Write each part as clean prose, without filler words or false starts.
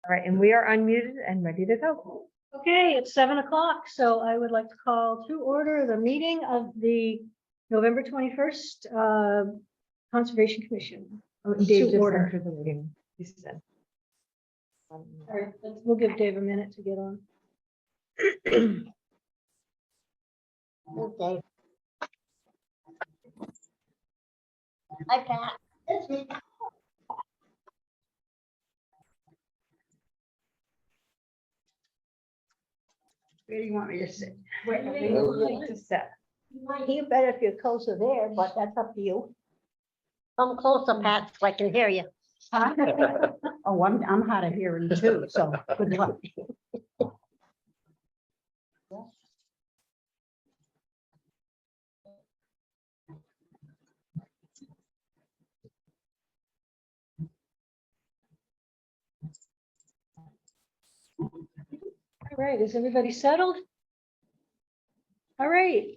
All right, and we are unmuted and ready to go. Okay, it's 7 o'clock, so I would like to call to order the meeting of the November 21st Conservation Commission. Dave just order. entered the meeting. He said. All right, we'll give Dave a minute to get on. Okay. Hi, Pat. It's me. Where do you want me to sit? Where do you like to sit? You better if you're closer there, but that's up to you. Come closer, Pat, so I can hear you. Oh, I'm hard of hearing too, so good luck. All right, is everybody settled? All right.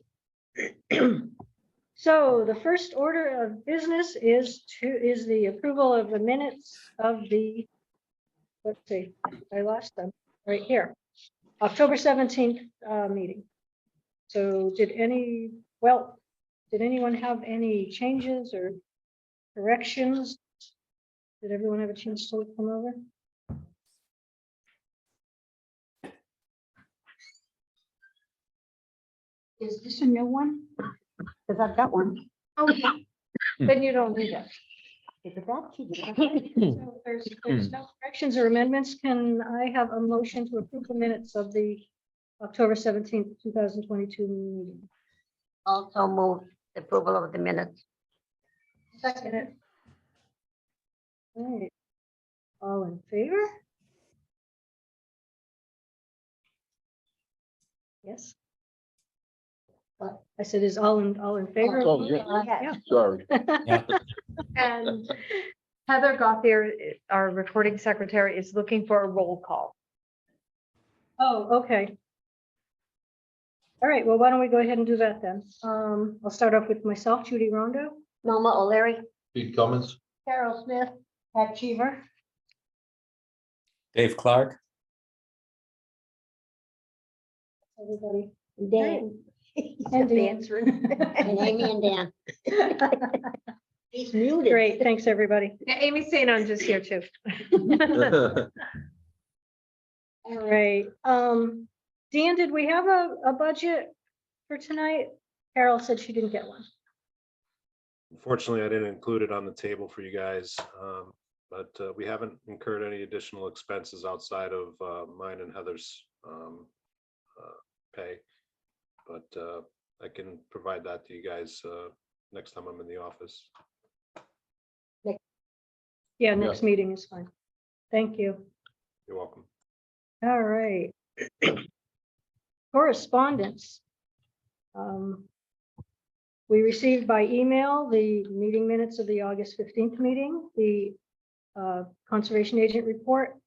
So the first order of business is the approval of the minutes of the, let's see, I lost them right here, October 17th meeting. So did anyone have any changes or corrections? Did everyone have a chance to look them over? Is this a new one? Because I've got one. Oh, then you don't need it. Is it that? So there's no corrections or amendments. Can I have a motion to approve the minutes of the October 17th, 2022 meeting? Also move approval of the minutes. Second it. All right. All in favor? Yes. I said, is all in favor? Oh, yeah. Sorry. And Heather Gothier, our recording secretary, is looking for a roll call. Oh, okay. All right, well, why don't we go ahead and do that then? I'll start off with myself, Judy Rondo, Norma O'Leary, Pete Cummins. Carol Smith, Pat Cheever, Dave Clark. everybody. Dan. And Dan. answering. And Amy and Dan. He's muted. Great, thanks, everybody. Yeah, Amy St. Ange is here too. All right, Dan, did we have a budget for tonight? Carol said she didn't get one. Unfortunately, I didn't include it on the table for you guys, but we haven't incurred any additional expenses outside of mine and Heather's pay. But I can provide that to you guys next time I'm in the office. Yeah, next meeting is fine. Thank you. You're welcome. All right. Correspondence. We received by email the meeting minutes of the August 15th meeting, the conservation agent report,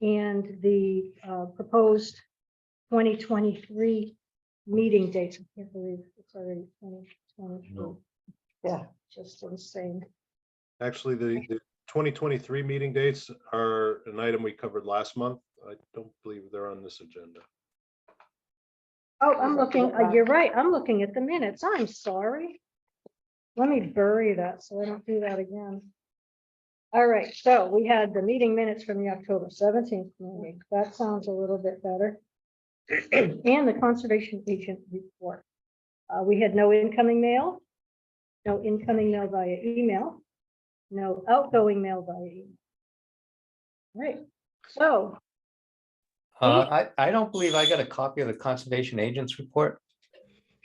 and the proposed 2023 meeting dates. I can't believe it's already 2023. No. Yeah, just insane. Actually, the 2023 meeting dates are an item we covered last month. I don't believe they're on this agenda. Oh, I'm looking, you're right, I'm looking at the minutes. I'm sorry. Let me bury that so I don't do that again. All right, so we had the meeting minutes from the October 17th meeting. That sounds a little bit better. And the conservation agent report. We had no incoming mail, no incoming mail via email, no outgoing mail via email. Right, so I don't believe I got a copy of the conservation agents report.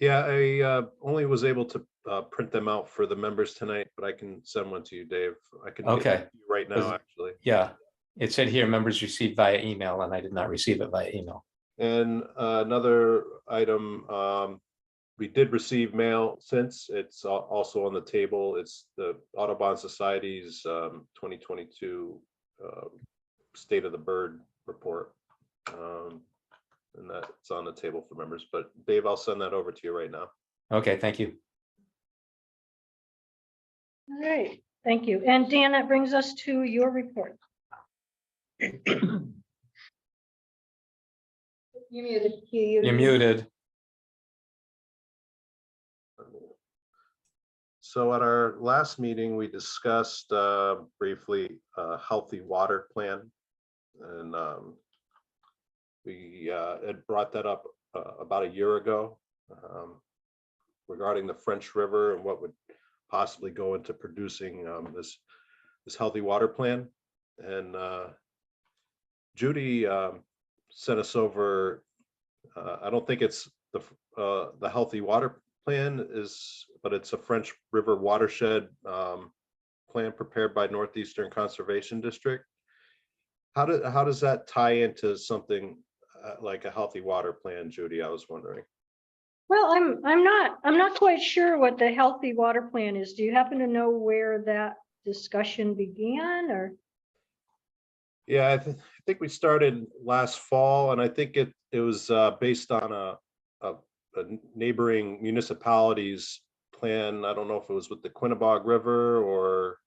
Yeah, I only was able to print them out for the members tonight, but I can send one to you, Dave. I can get it Okay. to you right now, actually. Yeah, it said here members received via email, and I did not receive it via email. And another item, we did receive mail since. It's also on the table. It's the Audubon Society's 2022 State of the Bird report. And that's on the table for members. But Dave, I'll send that over to you right now. Okay, thank you. all right, thank you. And Dan, that brings us to your report. You muted. You're muted. So at our last meeting, we discussed briefly a healthy water plan. And we had brought that up about a year ago regarding the French River and what would possibly go into producing this healthy water plan. And Judy sent us over, I don't think it's the healthy water plan is, but it's a French River watershed plan prepared by Northeastern Conservation District. How does that tie into something like a healthy water plan, Judy? I was wondering. Well, I'm not quite sure what the healthy water plan is. Do you happen to know where that discussion began, or? Yeah, I think we started last fall, and I think it was based on a neighboring municipalities plan. I don't know if it was with the Quinnebog River or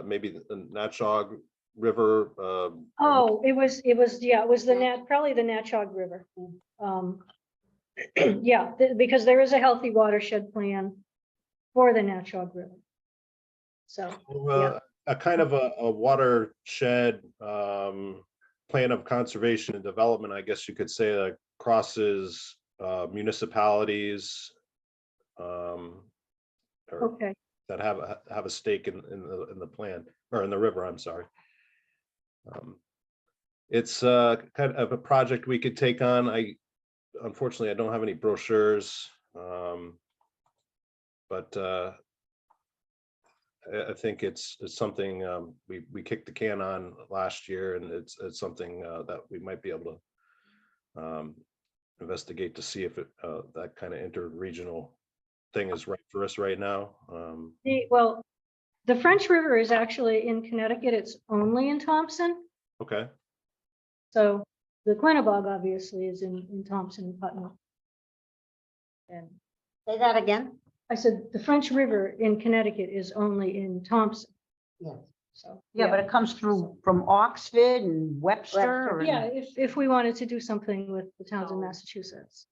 maybe the Natchog River. Oh, it was probably the Natchog River. Yeah, because there is a healthy watershed plan for the Natchog River. So, A kind of a watershed plan of conservation and development, I guess you could say, that crosses municipalities or okay. that have a stake in the plan, or in the river, I'm sorry. It's kind of a project we could take on. Unfortunately, I don't have any brochures, but I think it's something we kicked the can on last year, and it's something that we might be able to investigate to see if that kind of interregional thing is right for us right now. Well, the French River is actually in Connecticut. It's only in Thompson. Okay. So the Quinnebog obviously is in Thompson and Putnam. And Say that again? I said the French River in Connecticut is only in Thompson. Yes. So Yeah, but it comes through from Oxford and Webster. yeah, and if we wanted to do something with the towns in Massachusetts.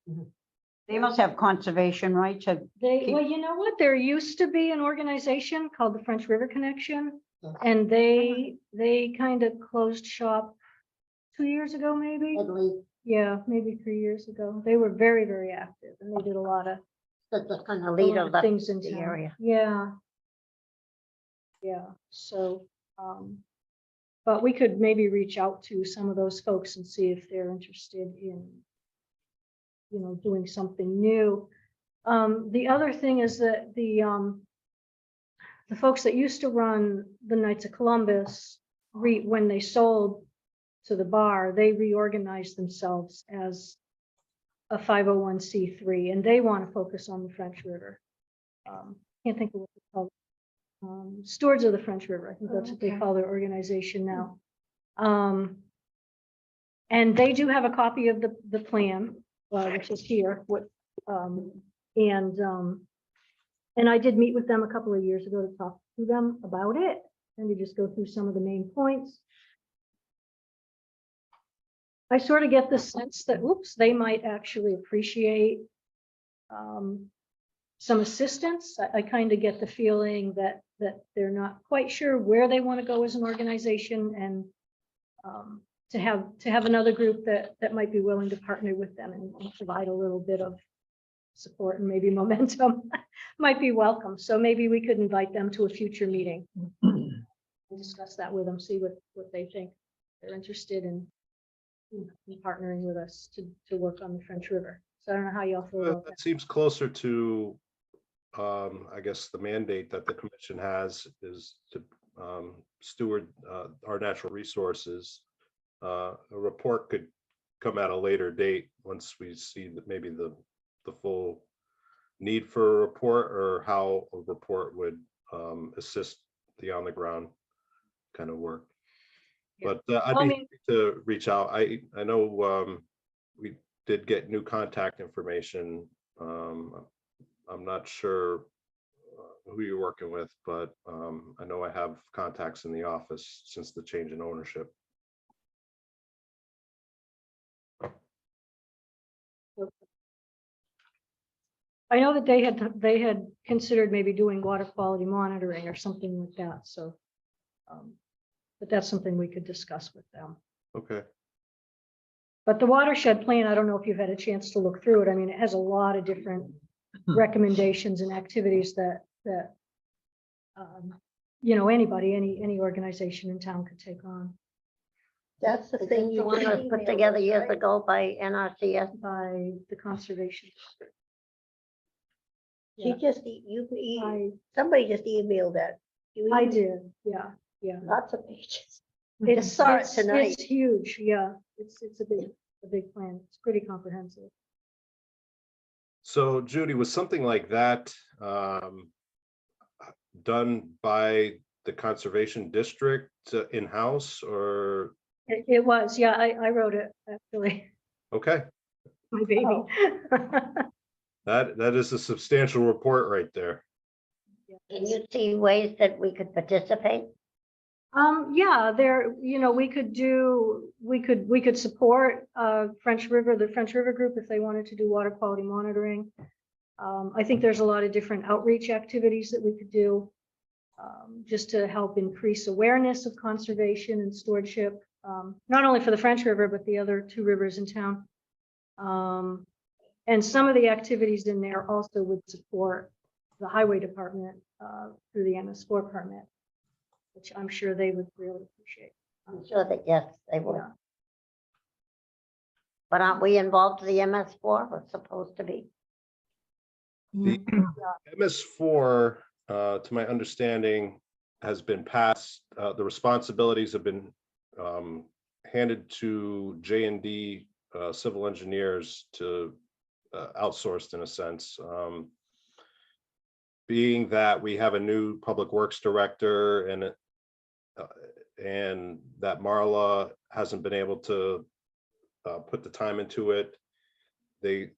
They must have conservation rights. Well, you know what? There used to be an organization called the French River Connection, Yeah. and they kind of closed shop 2 years ago, maybe. I believe Yeah, maybe 3 years ago. They were very, very active, and they did a lot of the kind of a leader lot of of things in the town. area. Yeah. Yeah, so, but we could maybe reach out to some of those folks and see if they're interested in, doing something new. The other thing is that the folks that used to run the Knights of Columbus, when they sold to the bar, they reorganized themselves as a 501c3, and they want to focus on the French River. Can't think of what it's called. Stewards of the French River, I think that's what they call their organization now. And they do have a copy of the plan, which is here. And I did meet with them a couple of years ago to talk to them about it, and we just go through some of the main points. I sort of get the sense that, they might actually appreciate some assistance. I kind of get the feeling that they're not quite sure where they want to go as an organization, and to have another group that might be willing to partner with them and provide a little bit of support and maybe momentum might be welcome. So maybe we could invite them to a future meeting and discuss that with them, see what they think. They're interested in partnering with us to work on the French River. So I don't know how y'all feel about that. That seems closer to, I guess, the mandate that the commission has is to steward our natural resources. A report could come at a later date once we see that maybe the full need for a report, or how a report would assist the on the ground kind of work. Yeah. But I'd Well, I be mean- happy to reach out. I know we did get new contact information. I'm not sure who you're working with, but I know I have contacts in the office since the change in ownership. I know that they had considered maybe doing water quality monitoring or something like that, so. But that's something we could discuss with them. Okay. But the watershed plan, I don't know if you've had a chance to look through it. I mean, it has a lot of different recommendations and activities that, you know, anybody, any organization in town could take on That's the thing you want to put together years ago by NRCS. by the conservation. She Yeah. just, somebody just emailed that. You I emailed did, yeah. Lots of pages. It's, saw it it's tonight. huge, yeah. It's a big plan. It's pretty comprehensive. So Judy, was something like that done by the conservation district in-house or? It was, yeah, I wrote it, actually, Okay, my baby. Oh. that is a substantial report right there. Can you see ways that we could participate? Yeah, there, you know, we could support the French River group if they wanted to do water quality monitoring. I think there's a lot of different outreach activities that we could do just to help increase awareness of conservation and stewardship, not only for the French River, but the other 2 rivers in town. And some of the activities in there also would support the highway department through the MS4 permit, which I'm sure they would really appreciate. I'm sure that, yes, they would. Yeah. But aren't we involved in the MS4? We're supposed to be. The MS4, to my understanding, has been passed. The responsibilities have been handed to J&D civil engineers to outsourced in a sense. Being that we have a new public works director and that Marla hasn't been able to put the time into it, they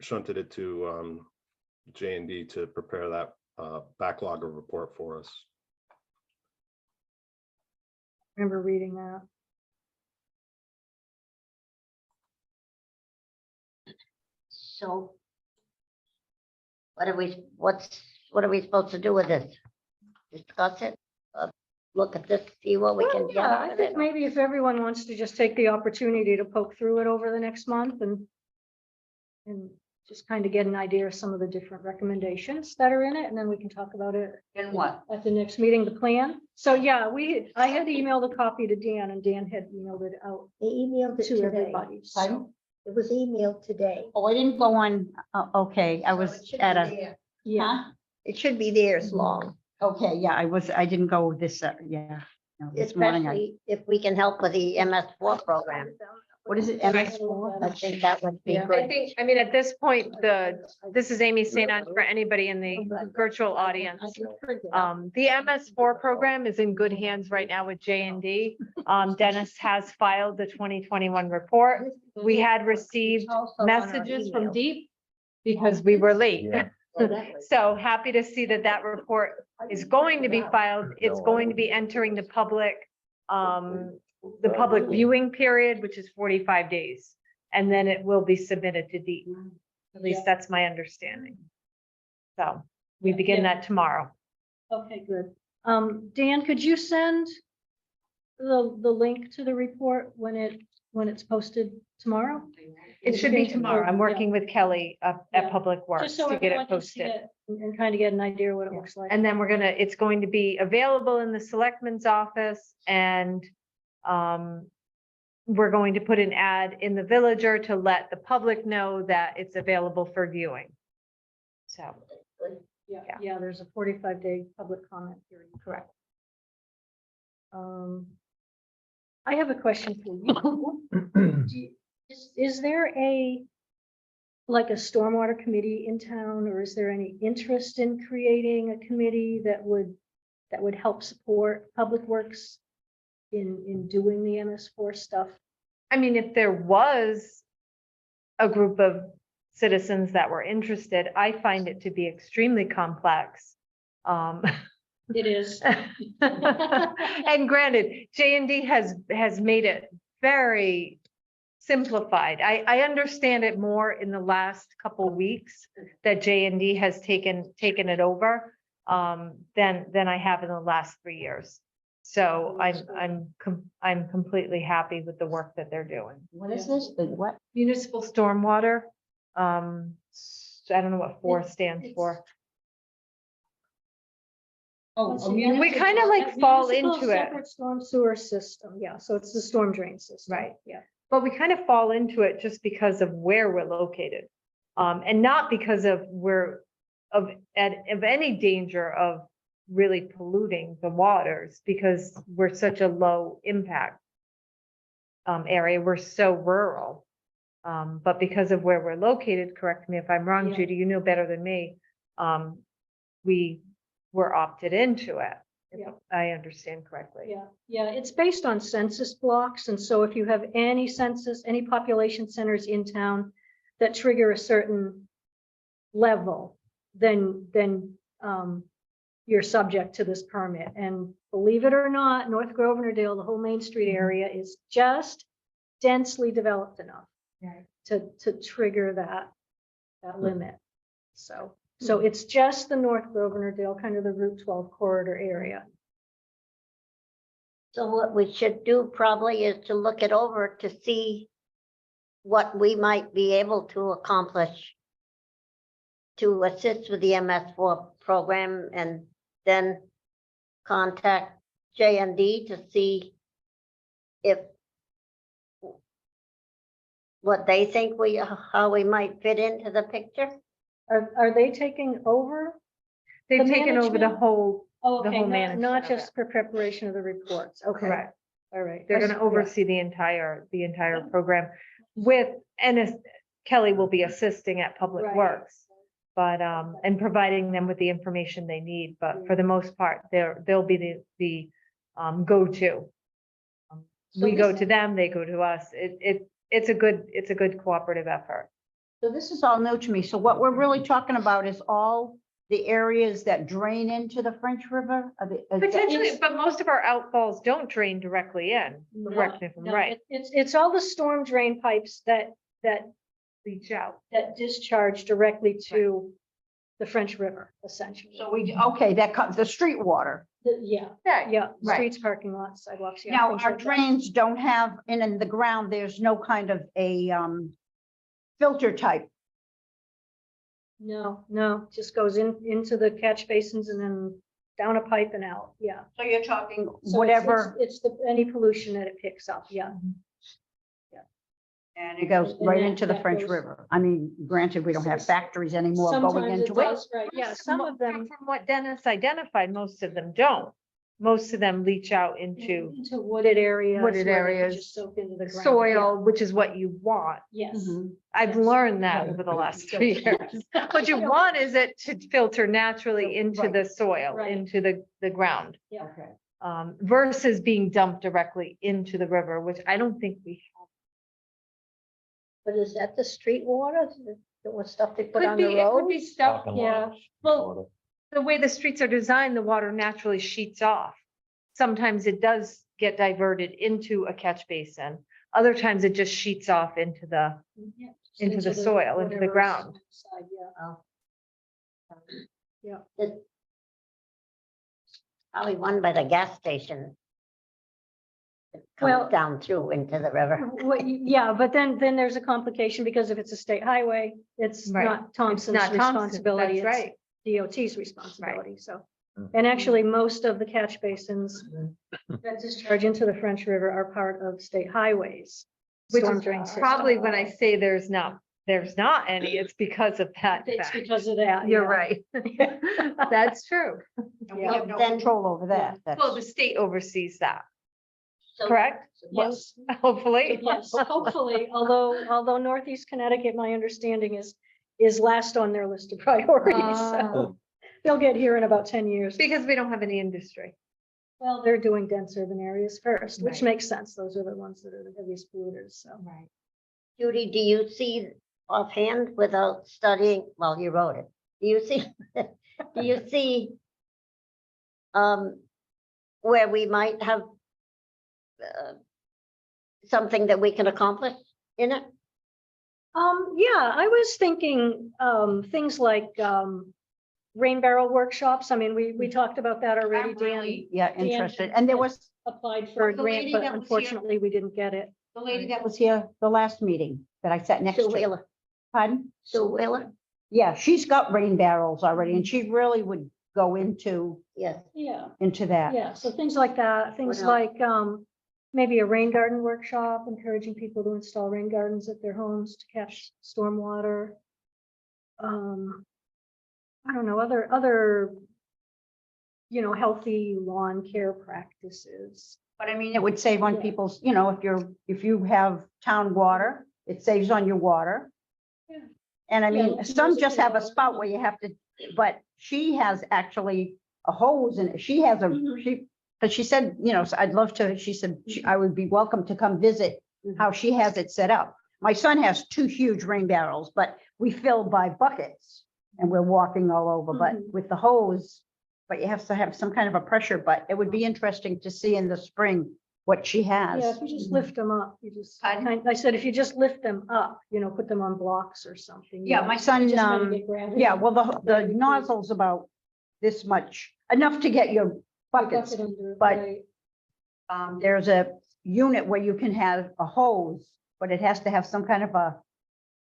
shunted it to J&D to prepare that backlog of report for us. Remember reading that. So what are we supposed to do with this? Discuss it? Look at this, see what we can Well, get yeah, out I of think it? maybe if everyone wants to just take the opportunity to poke through it over the next month and just kind of get an idea of some of the different recommendations that are in it, and then we can talk about it And what? at the next meeting, the plan. So yeah, I had emailed a copy to Dan and Dan had emailed it out They emailed it to today. everybody. So Pardon? It was emailed today. Oh, I didn't go on, okay, I was at a, yeah, huh? It should be there as long, Okay, yeah, I didn't go this, yeah. No, this morning, especially if we can help with the MS4 program. what is it, MS4? I think that would be Yeah. I good. think, I mean, at this point, this is Amy St. Ange for anybody in the virtual audience. The MS4 program is in good hands right now with J&D. Dennis has filed the 2021 report. We had received messages from Deep because we were late. So happy to see that report is going to be filed. It's going to be entering the public viewing period, which is 45 days. And then it will be submitted to Deep. At least that's my understanding. So we begin that tomorrow. okay, good. Dan, could you send the link to the report when it's posted tomorrow? It should be tomorrow. I'm working with Kelly up Yeah. at Public Works Just so to get everyone it can see posted. it and kind of get an idea what it looks like. And then it's going to be available in the selectman's office and we're going to put an ad in the Villager to let the public know that it's available for viewing. So, Yeah, there's a 45-day public comment period. correct. I have a question for you. Is there like a stormwater committee in town, or is there any interest in creating a committee that would help support Public Works in doing the MS4 stuff? I mean, if there was a group of citizens that were interested, I find it to be extremely complex. It is. And granted, J&D has made it very simplified. I understand it more in the last couple weeks that J&D has taken it over than I have in the last 3 years. So I'm completely happy with the work that they're doing. What is this? The what? Municipal stormwater, I don't know what 4 stands for. Once again, We it's a- kind of like a fall municipal into it. separate storm sewer system, yeah, so it's the storm drain system. Right. Yeah. But we kind of fall into it just because of where we're located. And not because of of any danger of really polluting the waters, because we're such a low impact area, we're so rural. But because of where we're located, correct me if I'm wrong, Yeah. Judy, you know better than me, we were opted into it, if Yeah. I understand correctly. Yeah, yeah, it's based on census blocks, and so if you have any census, any population centers in town that trigger a certain level, then you're subject to this permit. And believe it or not, North Grosvenor, the whole Main Street area is just densely developed enough Right. to trigger that limit. So it's just the North Grosvenor, kind of the Route 12 corridor area. So what we should do probably is to look it over to see what we might be able to accomplish to assist with the MS4 program, and then contact J&D to see if what they think how we might fit into the picture. Are they taking over? They've The taken over the management? whole, Oh, The okay, whole not management of just for preparation of the reports. Okay, correct. all right. They're I gonna see, oversee the entire program with, Kelly will be assisting at Public Right. Works. But, and providing them with the information they need, but for the most part, they'll be the go-to. So We go this- to them, they go to us. It's a good cooperative effort. So this is all new to me. So what we're really talking about is all the areas that drain into the French River? Are they- is that- Potentially, but most of our outfalls don't drain directly in, correct me if I'm No, right, It's all the storm drain pipes that reach out. discharge directly to the French River, essentially. So okay, that comes, the street water. Yeah, Yeah, yeah, Right. streets, parking lots, sidewalks, yeah. Now, things our like that. drains don't have, in the ground, there's no kind of a filter type. No, just goes into the catch basins and then down a pipe and out, yeah. So you're talking So it's- whatever, It's any pollution that it picks up, yeah. and it goes and right that- into the that French goes- River. I mean, granted, we don't have factories anymore going Sometimes it into it. does, right, yeah, some of them. From what Dennis identified, most of them don't. Most of them leach out into Into wooded areas. Wooded where they can areas, just soak into the ground. soil, which is what you want. Yes. Mhm. I've Yes. learned that Right. over the last 3 years. What you want is it to filter naturally into Right. the soil, Right. into the ground, Okay. versus being dumped directly into the river, which I don't think we have. But is that the street water? That was stuff they put Could on be, the it could road? be stuff, Parking yeah. lots, Well, water. the way the streets are designed, the water naturally sheets off. Sometimes it does get diverted into a catch basin. Other times it just sheets off into the, Yeah, just into the soil, into the whatever's ground. inside, yeah. It's probably one by the gas station. It Well- comes down through into the river. Yeah, but then there's a complication because if it's a state highway, it's Right. not It's Thompson's not Thompson, responsibility. that's it's right. DOT's responsibility, so. Mhm. And actually, most of the catch basins that discharge into the French River are part of state highways. Which storm is drain system. probably when I say there's not any, it's because of that It's fact. because of that. You're yeah. right. That's true. And we Yeah. have no Then- control over that. Well, the state oversees that, So- correct? Yes, Hopefully. yes, hopefully, although Northeast Connecticut, my understanding is last on their list of priorities. So Oh. they'll get here in about 10 years. Because we don't have any industry. Well, they're doing dense urban areas first, which Right. makes sense. Those are the ones that are the heaviest polluters, so. Right. Judy, do you see offhand without studying, well, you wrote it, do you see, do you see where we might have something that we can accomplish in it? Yeah, I was thinking, things like, rain barrel workshops. I mean, we talked about that already, I'm Dan. really, yeah, Dan interested. And there was applied for a The grant, lady but that was here- unfortunately we didn't get it. the lady that was here the last meeting that I sat next Sue to. Wheeler, Pardon? Sue Wheeler? Yeah, she's got rain barrels already and she really would go into Yes. Yeah, that. yeah. So things like that, things else? like, maybe a rain garden workshop, encouraging people to install rain gardens at their homes to catch stormwater. I don't know, other, healthy lawn care practices. But I mean, it would save on Yeah. people's, if you have town water, it saves on your water. Yeah. And I Yeah, mean, like some just have a municipal spout water. where you have to, but she has actually a hose and she has a, Mhm. but she said, so I'd love to, she said, I would be welcome to come visit how she has it set up. My son has 2 huge rain barrels, but we fill by buckets and we're walking all over, but Mhm. with the hose, but you have to have some kind of a pressure, but it would be interesting to see in the spring what she Yeah, has. if you just lift them up, you just, Pardon? I said, if you just lift them up, put them on blocks or something. Yeah, my son, You just might get gravity. yeah, well, the Gravity. nozzle's about this much, enough to get your buckets. Bucket under, but- right. There's a unit where you can have a hose, but it has to have some kind of a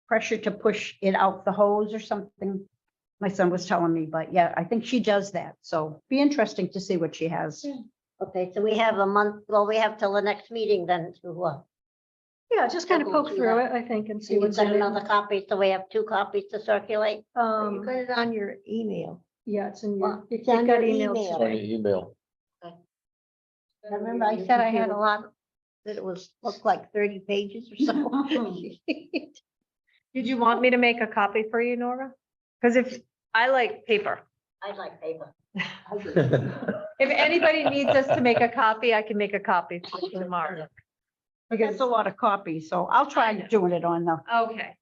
pressure to push it out the hose or something. My son was telling me, but yeah, I think she does that. So be interesting to see what she has. Yeah. Okay, so we have a month, well, we have till the next meeting then to, Yeah, just kind of We'll poke do through that. it, I think, and see and you've what's got in another it. copy, so we have 2 copies to circulate. Um, it on your email. yeah, it's in Well, your, it's it on got your emailed email. On today. your email. I remember I said I had a lot, that it was, looked like 30 pages or so. Did you want me to make a copy for you, Nora? Because if, I like paper. I like paper. If anybody needs us to make a copy, I can make a copy for you tomorrow. Because it's a lot of copies, so I'll try doing it on the, Okay.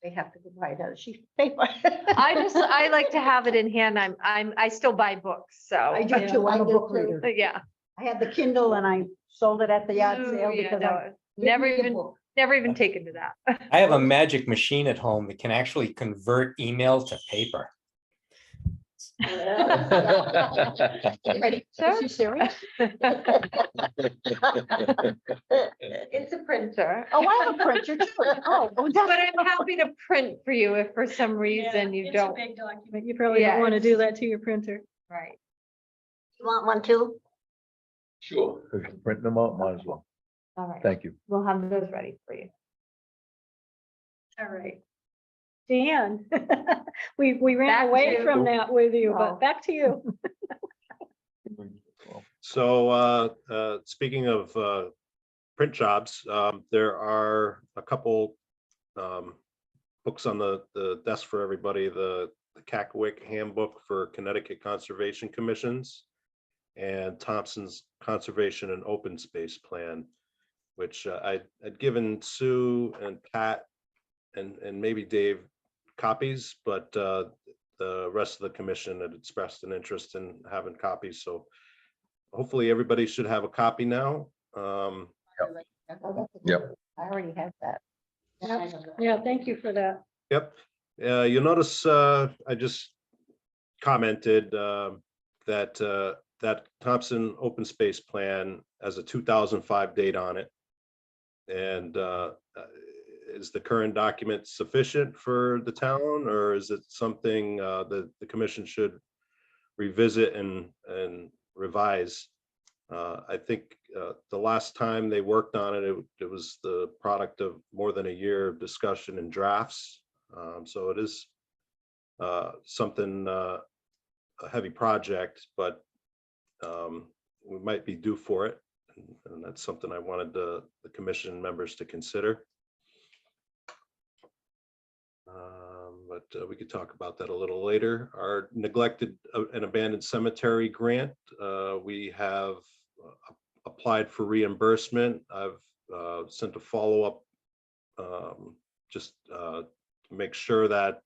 they have to go buy it out of sheet paper. I like to have it in hand. I still buy books, so. I do too, I'm a do book too. reader. Yeah. I had the Kindle and I sold it at the yard Oh, sale yeah, because no, I. Never even taken to that. I have a magic machine at home that can actually convert email to paper. Ready? Sure. Is she serious? It's a printer. Oh, I have a printer too. Oh, But I'm happy to print for you if for some reason you don't. Big document. You probably Yeah, don't want to it's- do that to your printer. Right. You want one too? Sure. If you're printing them out, might as well. All right. Thank you. We'll have those ready for you. All right. Dan, we ran Back to away you. from that with you, Oh. but back to you. So speaking of print jobs, there are a couple books on the desk for everybody. The Cackwick Handbook for Connecticut Conservation Commissions and Thompson's Conservation and Open Space Plan, which I'd given Sue and Pat and maybe Dave copies, but the rest of the commission had expressed an interest in having copies. So hopefully everybody should have a copy now. Yep. I already have that. Yeah, thank you for that. Yep. You'll notice I just commented that Thompson Open Space Plan has a 2005 date on it. And is the current document sufficient for the town, or is it something that the commission should revisit and revise? I think the last time they worked on it, it was the product of more than a year of discussion and drafts. So it is something, a heavy project, but we might be due for it. And that's something I wanted the commission members to consider. But we could talk about that a little later. Our neglected and abandoned cemetery grant, we have applied for reimbursement. I've sent a follow-up just to make sure that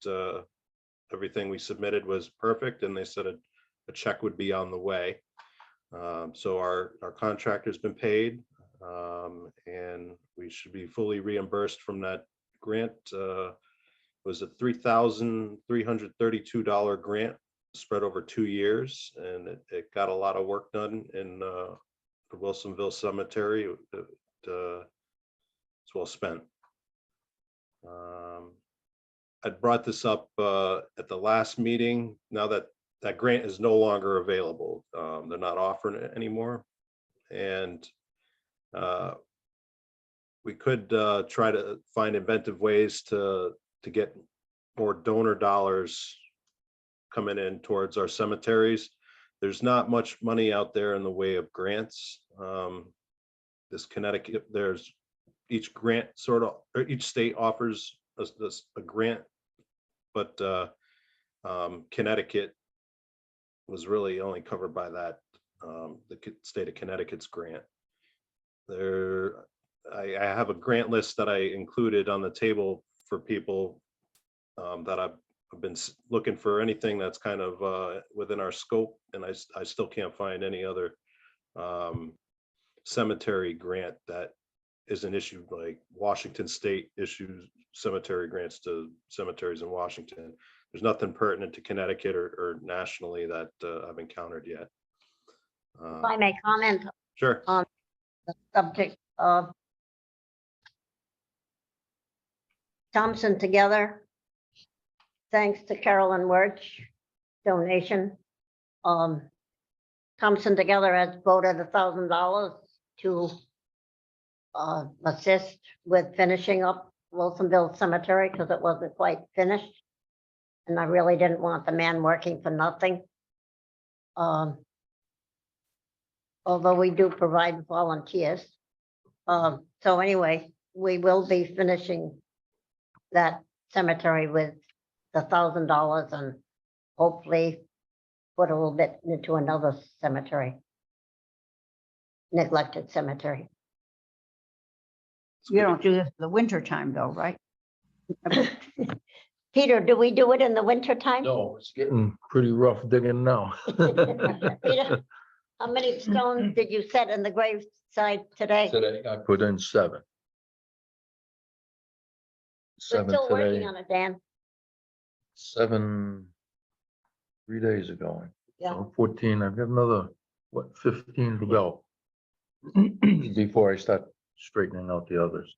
everything we submitted was perfect, and they said a check would be on the way. So our contractor's been paid. And we should be fully reimbursed from that grant. Was a $3,332 grant spread over 2 years, and it got a lot of work done in the Wilsonville Cemetery. It's well spent. I brought this up at the last meeting. Now that that grant is no longer available, they're not offering it anymore, and we could try to find inventive ways to get more donor dollars coming in towards our cemeteries. There's not much money out there in the way of grants. This Connecticut, there's each grant or each state offers us a grant, but Connecticut was really only covered by that, the state of Connecticut's grant. I have a grant list that I included on the table for people that I've been looking for anything that's kind of within our scope, and I still can't find any other cemetery grant that isn't issued. Like Washington State issues cemetery grants to cemeteries in Washington. There's nothing pertinent to Connecticut or nationally that I've encountered yet. If I may comment Sure. on the subject of Thompson Together, thanks to Carolyn Wirch donation. Thompson Together has voted $1,000 to assist with finishing up Wilsonville Cemetery because it wasn't quite finished. And I really didn't want the man working for nothing. Although we do provide volunteers. So anyway, we will be finishing that cemetery with the $1,000 and hopefully put a little bit into another cemetery. Neglected cemetery. You don't do this in the winter time though, right? Peter, do we do it in the winter time? No, it's getting pretty rough digging now. Peter, how many stones did you set in the graveside today? Today, I put in 7. We're 7 still working today, on it, Dan. 7 3 days ago. Yeah. So 14, I've got another, 15 to go. Before I start straightening out the others.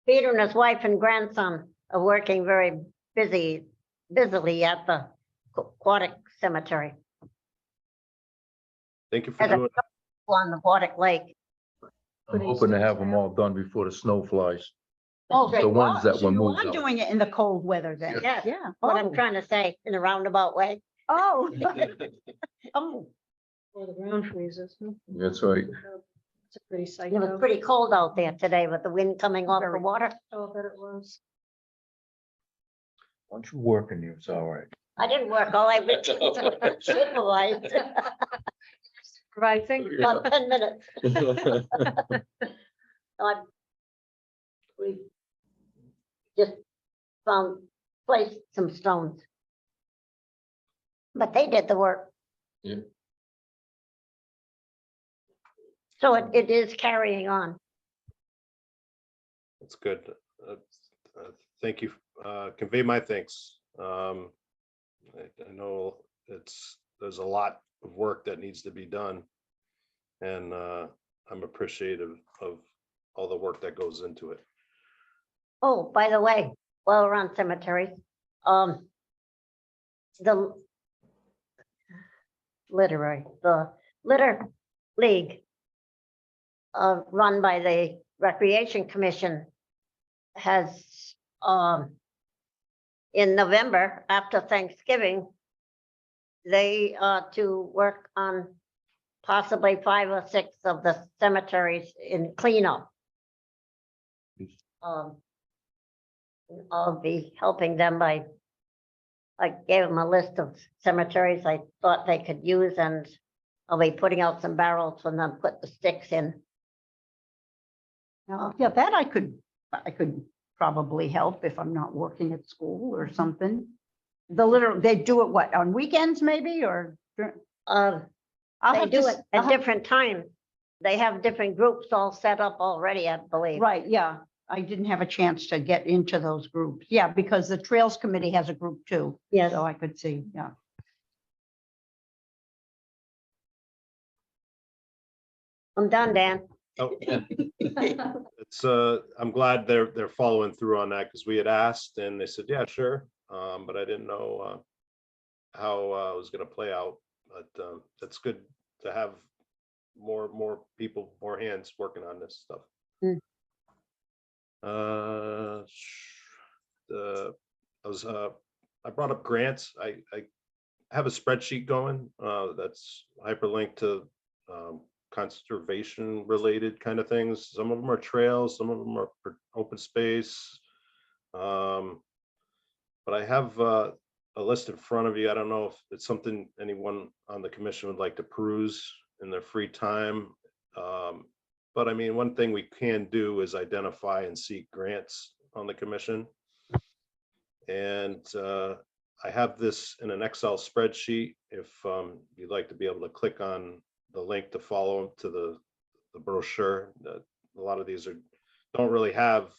Peter and his wife and grandson are working very busily at the Aquatic Cemetery Thank you for As a- doing. on the Aquatic Lake. I'm hoping to have them all done before the snow flies. Oh, The ones that so were you moved are out. doing it in the cold weather then? Yeah, Yeah. what I'm Oh. trying to say in a roundabout way. Oh. Oh, Or the ground freezes. huh? That's right. It's a pretty sight. It was though. pretty cold out there today with the wind coming off the Very. water. Oh, I bet it was. Once you work in you, it's all right. I didn't work all I went to supervise Supervising. about 10 minutes. We just placed some stones. But they did the work. Yeah. So it is carrying on. That's good. Thank you. Convey my thanks. I know there's a lot of work that needs to be done. And I'm appreciative of all the work that goes into it. Oh, by the way, while we're on cemeteries, the Litter League run by the Recreation Commission has in November after Thanksgiving, they are to work on possibly 5 or 6 of the cemeteries in cleanup. I'll be helping them I gave them a list of cemeteries I thought they could use, and I'll be putting out some barrels for them to put the sticks in. yeah, that I could probably help if I'm not working at school or something. They do it what, on weekends maybe, or? Uh, I'll They have do to, it at different times. They have different groups all set up already, I believe. right, yeah. I didn't have a chance to get into those groups. Yeah, because the Trails Committee has a group too. Yes. So I could see, yeah. I'm done, Dan. Oh, it's, I'm glad they're following through on that, because we had asked and they said, yeah, sure. But I didn't know how it was gonna play out, but that's good to have more people, more hands working on this stuff. Mm. I brought up grants. I have a spreadsheet going that's hyperlinked to conservation related kind of things. Some of them are trails, some of them are for open space. But I have a list in front of you. I don't know if it's something anyone on the commission would like to peruse in their free time. But I mean, one thing we can do is identify and seek grants on the commission. And I have this in an Excel spreadsheet. If you'd like to be able to click on the link to follow to the brochure, that a lot of these don't really have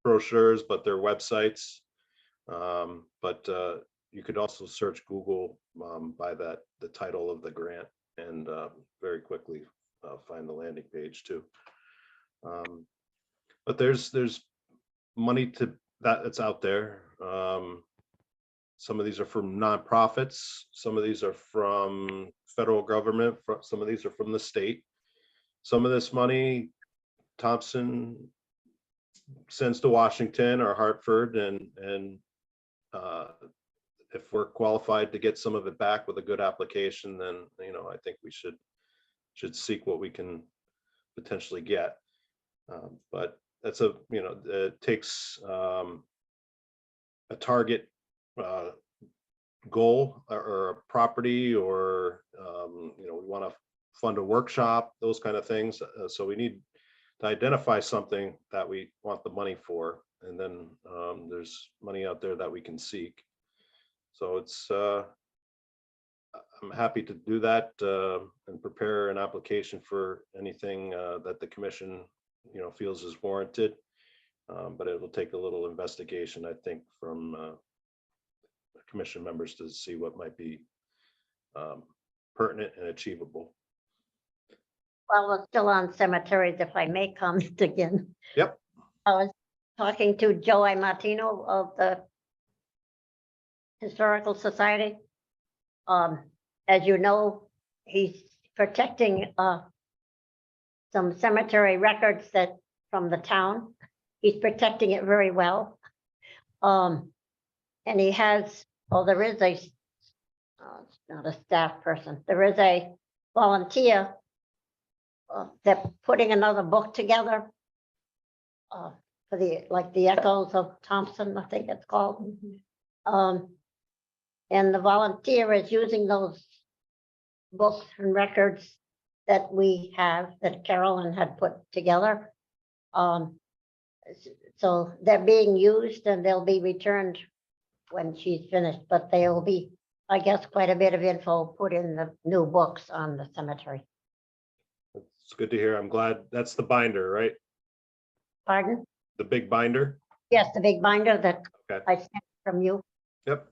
brochures, but they're websites. But you could also search Google by the title of the grant, and very quickly find the landing page too. But there's money that's out there. Some of these are from nonprofits, some of these are from federal government, some of these are from the state. Some of this money Thompson sends to Washington or Hartford, and if we're qualified to get some of it back with a good application, then I think we should seek what we can potentially get. But that's it takes a target goal or a property, or we want to fund a workshop, those kind of things. So we need to identify something that we want the money for, and then there's money out there that we can seek. So it's I'm happy to do that and prepare an application for anything that the commission feels is warranted. But it will take a little investigation, I think, from commission members to see what might be pertinent and achievable. Well, we're still on cemeteries, if I may comment again. Yep. I was talking to Joey Martino of the Historical Society. As you know, he's protecting some cemetery records from the town. He's protecting it very well. And he has, there is it's not a staff person, there is a volunteer that putting another book together for the Echoes of Thompson, I think it's called. And the volunteer is using those books and records that we have, that Carolyn had put together. So they're being used and they'll be returned when she's finished, but there will be, I guess, quite a bit of info put in the new books on the cemetery. It's good to hear. I'm glad. That's the binder, right? Pardon? The big binder. Yes, the big binder that Okay. I sent from you. Yep.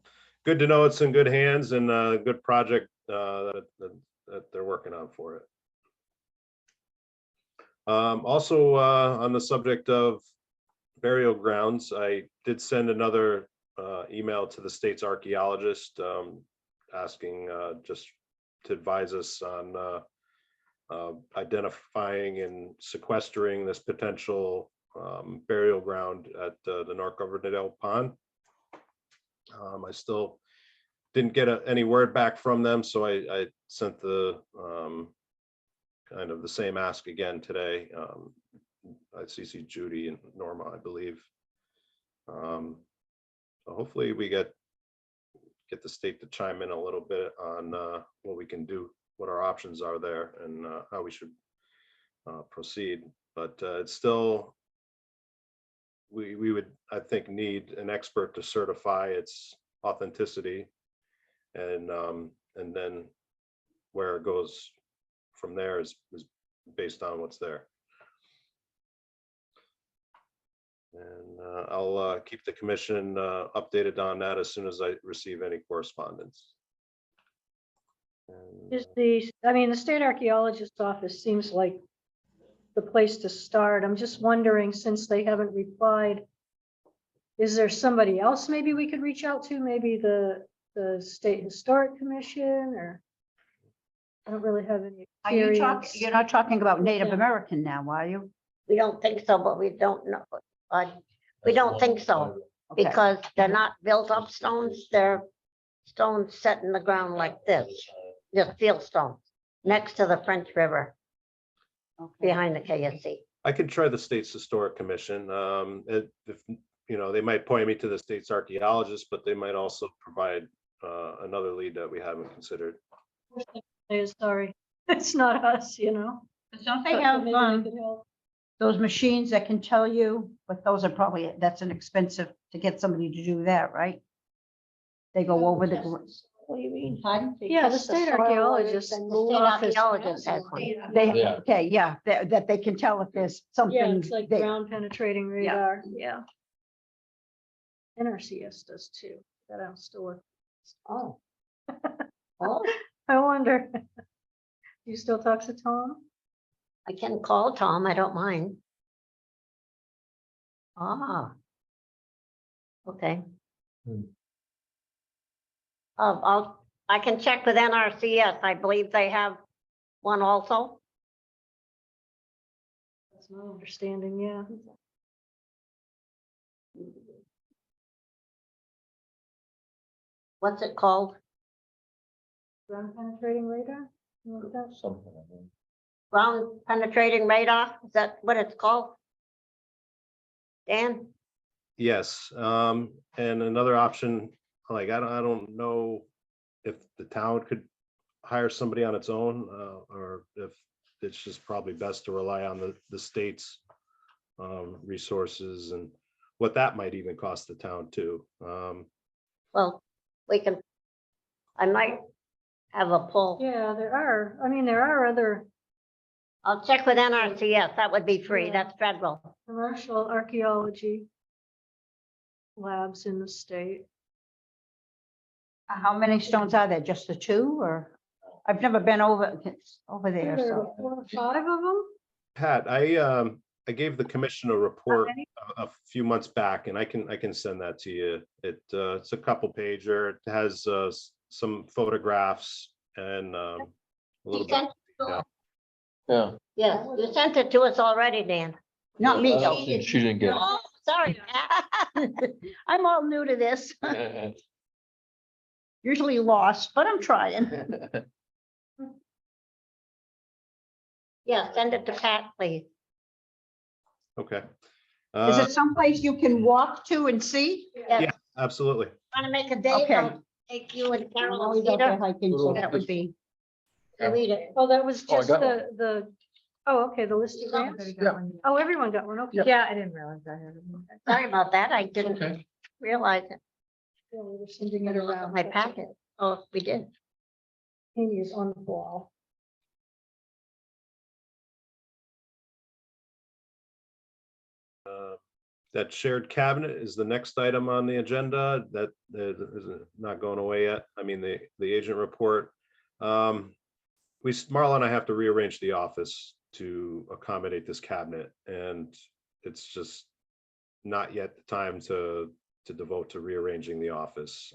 Good to know it's in good hands, and a good project that they're working on for it. Also, on the subject of burial grounds, I did send another email to the state's archaeologist asking just to advise us on identifying and sequestering this potential burial ground at the North Coverdale Pond. I still didn't get any word back from them, so I sent the kind of the same ask again today. I CC Judy and Norma, I believe. So hopefully we get the state to chime in a little bit on what we can do, what our options are there, and how we should proceed. But it's still, we would, I think, need an expert to certify its authenticity, and then where it goes from there is based on what's there. And I'll keep the commission updated on that as soon as I receive any correspondence. And, Is the state archaeologist's office seems like the place to start. I'm just wondering, since they haven't replied, is there somebody else maybe we could reach out to? Maybe the State Historic Commission, or? I don't really have any Are you talking, experience. you're not talking about Native Yeah. American now, are you? We don't think so, but we don't know. We don't think so, Okay. because they're not built up stones, they're stones set in the ground like this, just field stones, next to the French River, Okay. behind the KSC. I could try the State's Historic Commission. If, they might point me to the state's archaeologist, but they might also provide another lead that we haven't considered. Sorry, it's not us, Don't they but have, maybe they could help. those machines that can tell you, but those are probably, that's an expensive to get somebody to do that, right? They go over the. What do you mean? Pardon? Yeah, the Test the state soil archaeologist. and the state office archaeologist has has one. They, Yeah. okay, yeah, that they can tell if there's something. Yeah, it's like there. ground penetrating radar, yeah. NRCS does too, that I'm still working. Oh. Oh, I wonder. Do you still talk to Tom? I can call Tom, I don't mind. Ah. Okay. Hmm. I can check with NRCS, I believe they have one also. That's my understanding, yeah. What's it called? Ground penetrating radar? Something like that? Something like that. Ground penetrating radar, is that what it's called? Dan? Yes, and another option, like, I don't know if the town could hire somebody on its own, or if it's just probably best to rely on the state's resources, and what that might even cost the town too. Well, I might have a pull. Yeah, there are other I'll check with NRCS, that would be free, Yeah. that's federal. commercial archaeology labs in the state. How many stones are there? Just the two, or? I've never been over there, There so. are 4 or 5 of them. Pat, I gave the commission a report many? a few months back, and I can send that to you. It's a couple pager. It has some photographs and a little bit. Yeah. Yeah. Yes, you sent it to us already, Dan. Not me, though. She didn't get Oh, sorry. I'm all new to this, it. Usually lost, but I'm trying. Yeah, send it to Pat, please. Okay. Is it someplace you can walk to and see? Yeah, Absolutely. want to make a date, Okay. I'll take you and Carol Always and out there Peter hiking, so that would be. to read it. Oh, that was Oh, I just got okay, the list of grants? Oh, everyone got one, okay. Yeah, I didn't realize that. Sorry about that, I didn't Okay. realize it. Yeah, we were sending it around. My packet. Oh, we did. Amy's on the wall. That shared cabinet is the next item on the agenda. That is not going away yet. I mean, the agent report. Marla and I have to rearrange the office to accommodate this cabinet, and it's just not yet the time to devote to rearranging the office.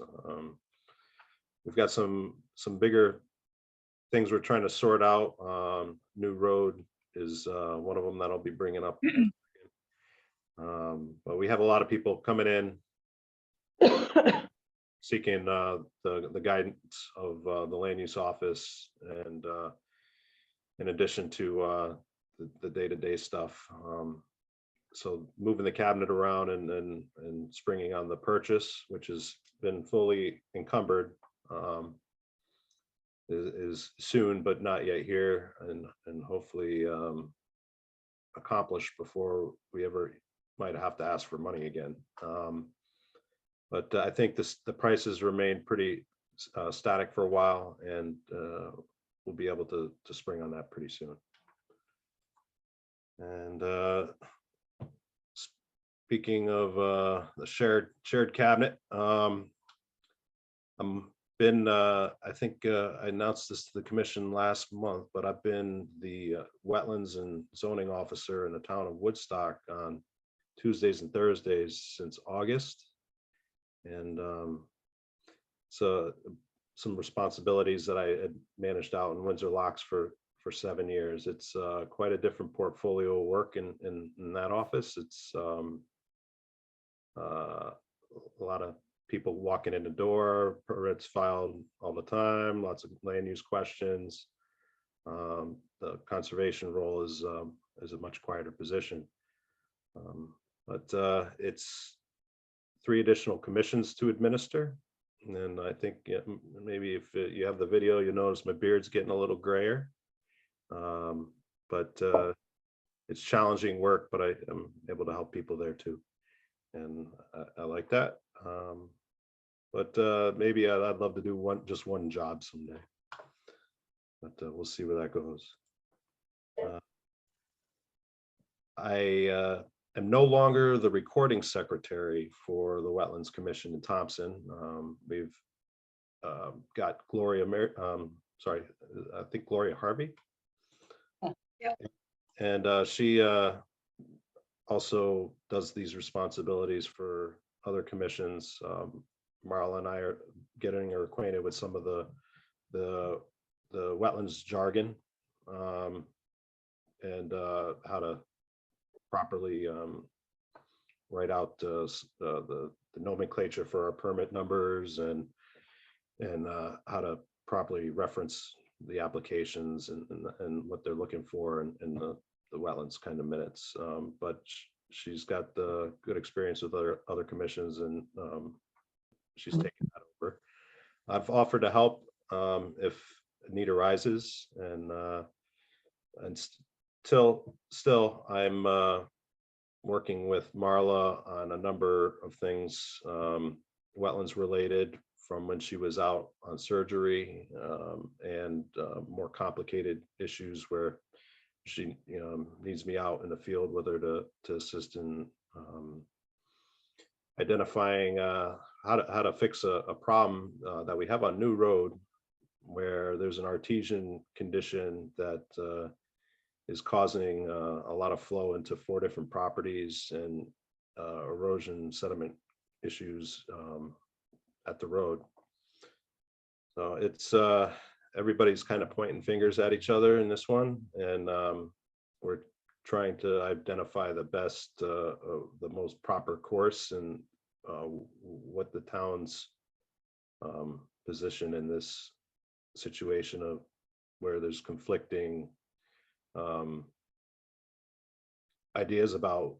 We've got some bigger things we're trying to sort out. New road is one of them that I'll be bringing up. But we have a lot of people coming in seeking the guidance of the land use office, and in addition to the day-to-day stuff. So moving the cabinet around and springing on the purchase, which has been fully encumbered, is soon, but not yet here, and hopefully accomplished before we ever might have to ask for money again. But I think the prices remain pretty static for a while, and we'll be able to spring on that pretty soon. And speaking of the shared cabinet, I think I announced this to the commission last month, but I've been the wetlands and zoning officer in the town of Woodstock on Tuesdays and Thursdays since August. And so some responsibilities that I had managed out in Windsor Locks for 7 years. It's quite a different portfolio of work in that office. It's a lot of people walking in the door, permits filed all the time, lots of land use questions. The conservation role is a much quieter position. But it's 3 additional commissions to administer. And I think maybe if you have the video, you'll notice my beard's getting a little grayer. But it's challenging work, but I am able to help people there too. And I like that. But maybe I'd love to do just one job someday. But we'll see where that goes. I am no longer the recording secretary for the Wetlands Commission in Thompson. We've got Gloria, I think Gloria Harvey. Yep. And she also does these responsibilities for other commissions. Marla and I are getting her acquainted with some of the wetlands jargon, and how to properly write out the nomenclature for our permit numbers, and how to properly reference the applications and what they're looking for in the wetlands kind of minutes. But she's got the good experience with other commissions, and she's taken that over. I've offered to help if a need arises, and still I'm working with Marla on a number of things wetlands related, from when she was out on surgery, and more complicated issues where she needs me out in the field with her to assist in identifying how to fix a problem that we have on New Road, where there's an artesian condition that is causing a lot of flow into 4 different properties, and erosion sediment issues at the road. So it's everybody's kind of pointing fingers at each other in this one, and we're trying to identify the best, the most proper course, and what the town's position in this situation of where there's conflicting ideas about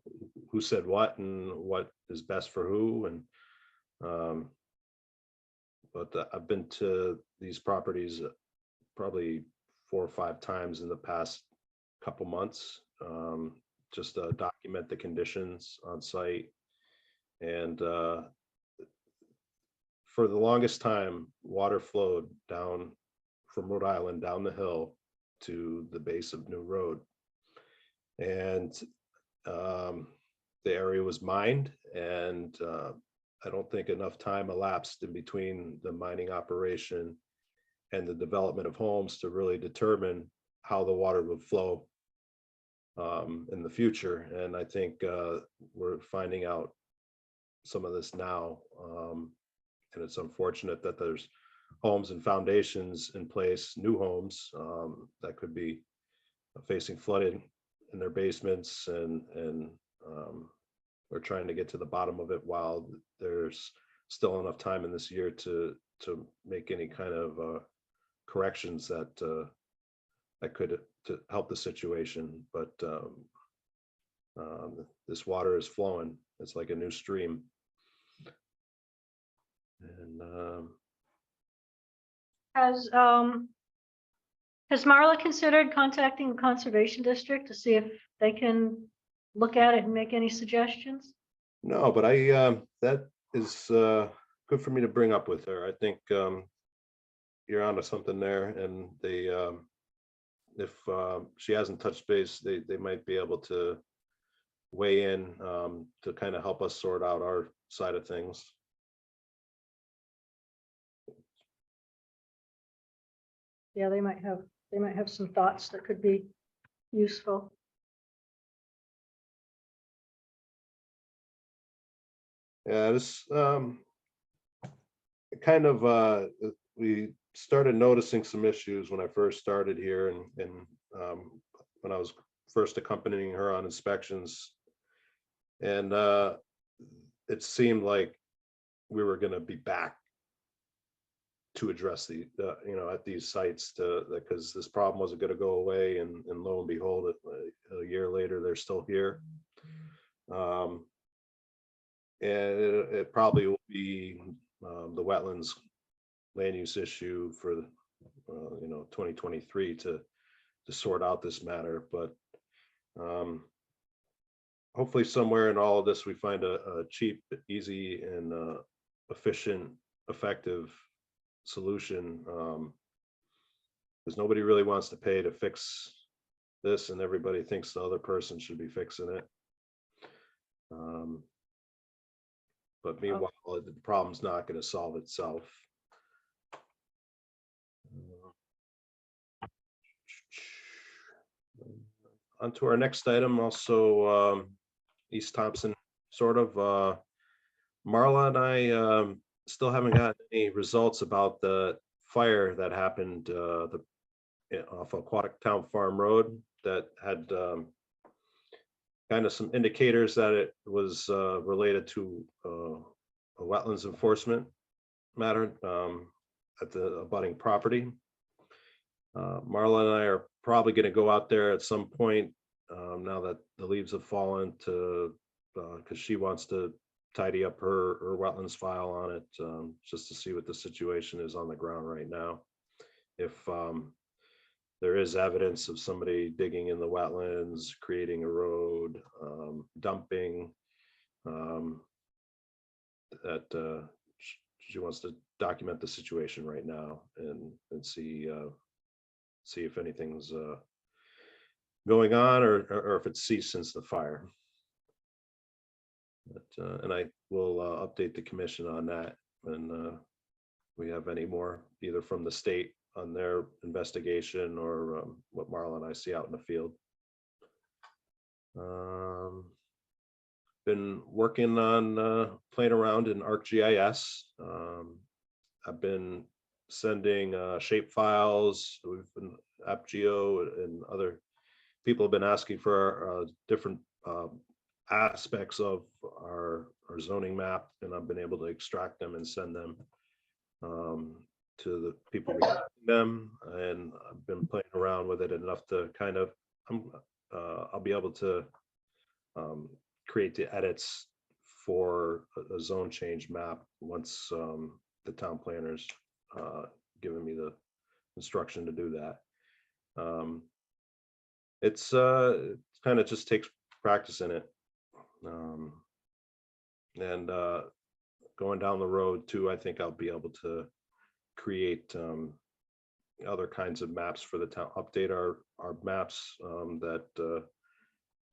who said what and what is best for who. And but I've been to these properties probably 4 or 5 times in the past couple months, just to document the conditions on site. And for the longest time, water flowed down from Rhode Island down the hill to the base of New Road, and the area was mined, and I don't think enough time elapsed in between the mining operation and the development of homes to really determine how the water would flow in the future. And I think we're finding out some of this now, and it's unfortunate that there's homes and foundations in place, new homes that could be facing flooding in their basements, and we're trying to get to the bottom of it while there's still enough time in this year to make any kind of corrections that could to help the situation. But this water is flowing. It's like a new stream. And Has Marla considered contacting the Conservation District to see if they can look at it and make any suggestions? no, but that is good for me to bring up with her. I think you're onto something there, and they, if she hasn't touched base, they might be able to weigh in to kind of help us sort out our side of things. Yeah, they might have some thoughts that could be useful. Yeah, this kind of we started noticing some issues when I first started here, and when I was first accompanying her on inspections, and it seemed like we were going to be back to address the at these sites because this problem wasn't going to go away, and lo and behold, a year later they're still here. And it probably will be the wetlands land use issue for 2023 to sort out this matter, but hopefully somewhere in all of this we find a cheap, easy, and efficient, effective solution, because nobody really wants to pay to fix this, and everybody thinks the other person should be fixing it. But meanwhile, the problem's not going to solve itself. On to our next item, also East Thompson, sort of. Marla and I still haven't got any results about the fire that happened off Aquatic Town Farm Road that had kind of some indicators that it was related to a wetlands enforcement matter at the abutting property. Marla and I are probably going to go out there at some point now that the leaves have fallen, to because she wants to tidy up her wetlands file on it, just to see what the situation is on the ground right now. If there is evidence of somebody digging in the wetlands, creating a road, dumping, that she wants to document the situation right now and see if anything's going on, or if it's ceased since the fire. But, and I will update the commission on that when we have any more, either from the state on their investigation or what Marla and I see out in the field. Been working on playing around in ArcGIS. I've been sending shape files. We've been AppGeo, and other people have been asking for different aspects of our zoning map, and I've been able to extract them and send them to the people requesting them, and I've been playing around with it enough to kind of I'll be able to create the edits for a zone change map once the town planners given me the instruction to do that. It's kind of just takes practice in it, and going down the road too, I think I'll be able to create other kinds of maps for the town, update our maps that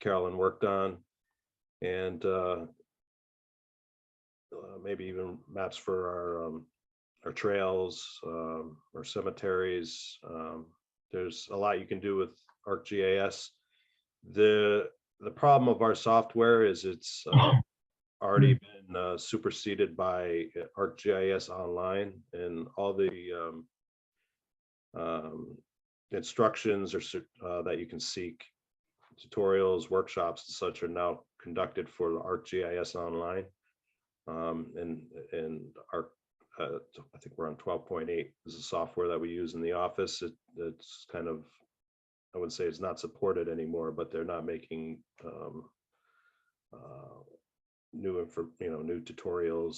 Carolyn worked on, and maybe even maps for our trails, our cemeteries. There's a lot you can do with ArcGIS. The problem of our software is it's already been superseded by ArcGIS Online, and all the instructions or that you can seek, tutorials, workshops, and such, are now conducted for the ArcGIS Online. And our I think we're on 12.8 is the software that we use in the office. It's kind of, I wouldn't say it's not supported anymore, but they're not making new tutorials.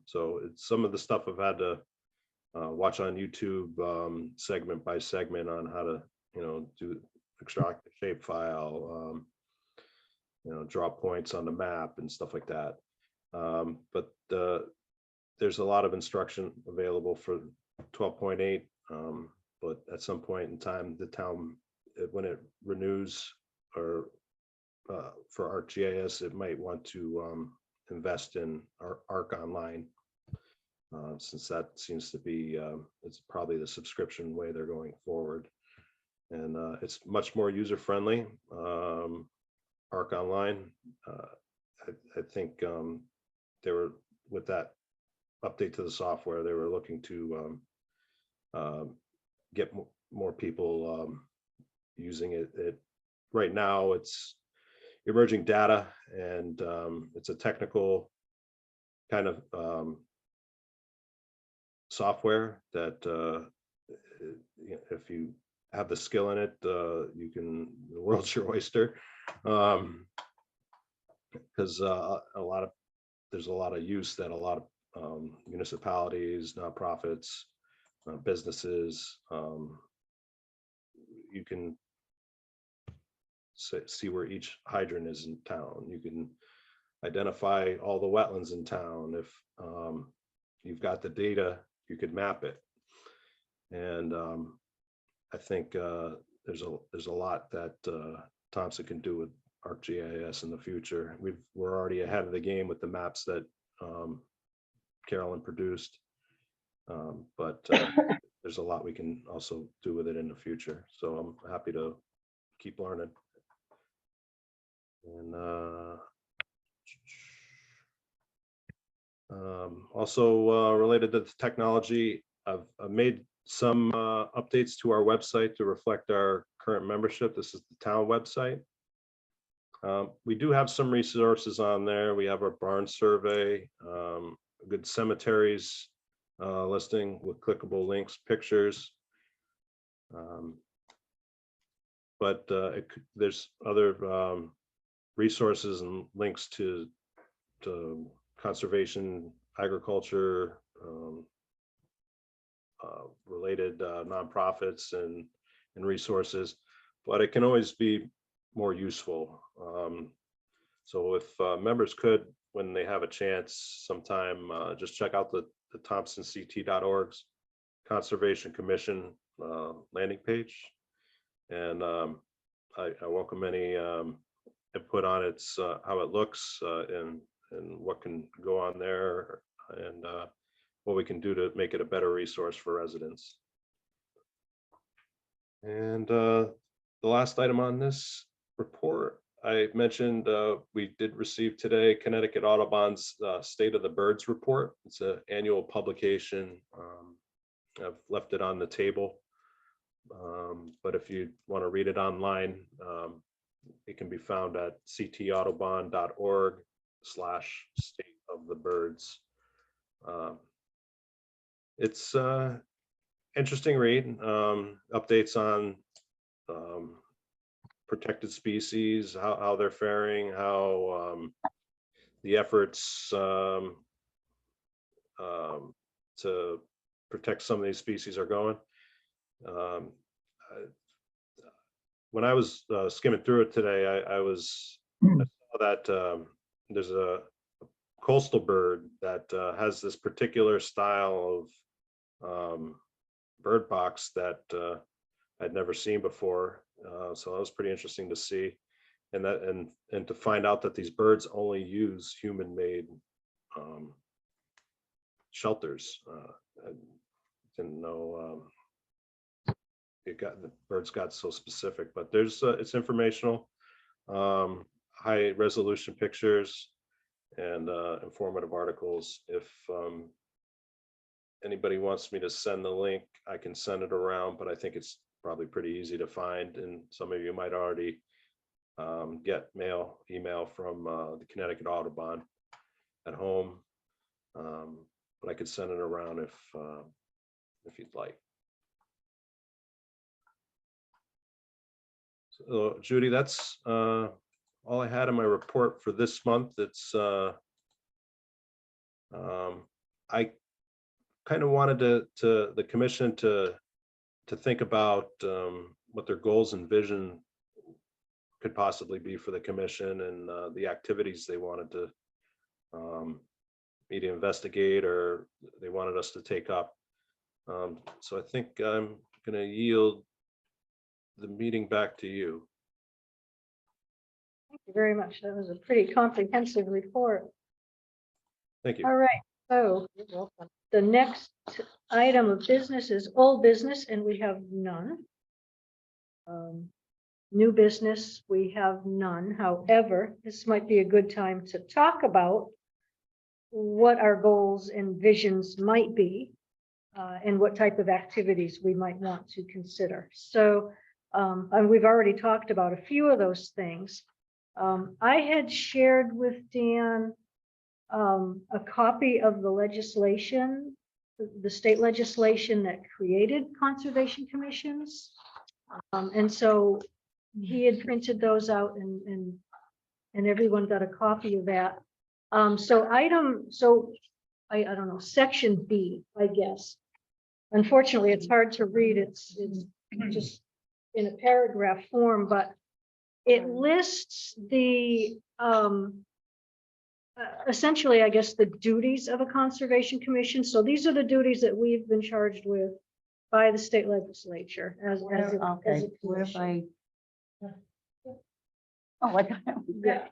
So it's some of the stuff I've had to watch on YouTube, segment by segment, on how to extract the shape file, draw points on the map and stuff like that. But there's a lot of instruction available for 12.8. But at some point in time, the town, when it renews or for ArcGIS, it might want to invest in Arc Online. Since that seems to be, it's probably the subscription way they're going forward. And it's much more user-friendly. Arc Online, I think they were, with that update to the software, they were looking to get more people using it. Right now, it's emerging data, and it's a technical kind of software that if you have the skill in it, you can, the world's your oyster. Because there's a lot of use that a lot of municipalities, nonprofits, businesses, you can see where each hydrant is in town. You can identify all the wetlands in town. If you've got the data, you could map it. And I think there's a lot that Thompson can do with ArcGIS in the future. We're already ahead of the game with the maps that Carolyn produced, but there's a lot we can also do with it in the future. So I'm happy to keep learning. And also related to the technology, I've made some updates to our website to reflect our current membership. This is the town website. We do have some resources on there. We have our barn survey, good cemeteries listing with clickable links, pictures. But there's other resources and links to conservation, agriculture, related nonprofits and resources, but it can always be more useful. So if members could, when they have a chance sometime, just check out the thompsonct.org's Conservation Commission landing page. And I welcome any input on its how it looks and what can go on there, and what we can do to make it a better resource for residents. And the last item on this report, I mentioned we did receive today Connecticut Audubon's State of the Birds report. It's an annual publication. I've left it on the table, but if you want to read it online, it can be found at ctaudubon.org/state of the birds. It's interesting read, updates on protected species, how they're faring, how the efforts to protect some of these species are going. When I was skimming through it today, I saw that there's a coastal bird that has this particular style of bird box that I'd never seen before. So that was pretty interesting to see, and to find out that these birds only use human-made shelters. I didn't know the birds got so specific, but there's it's informational, high resolution pictures, and informative articles. If anybody wants me to send the link, I can send it around, but I think it's probably pretty easy to find, and some of you might already get email from the Connecticut Audubon at home, but I could send it around if you'd like. So Judy, that's all I had in my report for this month. It's I kind of wanted the commission to think about what their goals and vision could possibly be for the commission, and the activities they wanted to me to investigate, or they wanted us to take up. So I think I'm gonna yield the meeting back to you. Thank you very much. That was a pretty comprehensive report. Thank you. All right, so the next item of business is old business, and we have none. New business, we have none. However, this might be a good time to talk about what our goals and visions might be, and what type of activities we might want to consider. So, and we've already talked about a few of those things. I had shared with Dan a copy of the legislation, the state legislation that created conservation commissions. And so he had printed those out and everyone got a copy of that. So I don't know, section B, I guess. Unfortunately, it's hard to read. It's just in a paragraph form, but it lists the, essentially, I guess, the duties of a conservation commission. So these are the duties that we've been charged with by the state legislature as a Okay, where have commission. Oh, I got it. Yeah.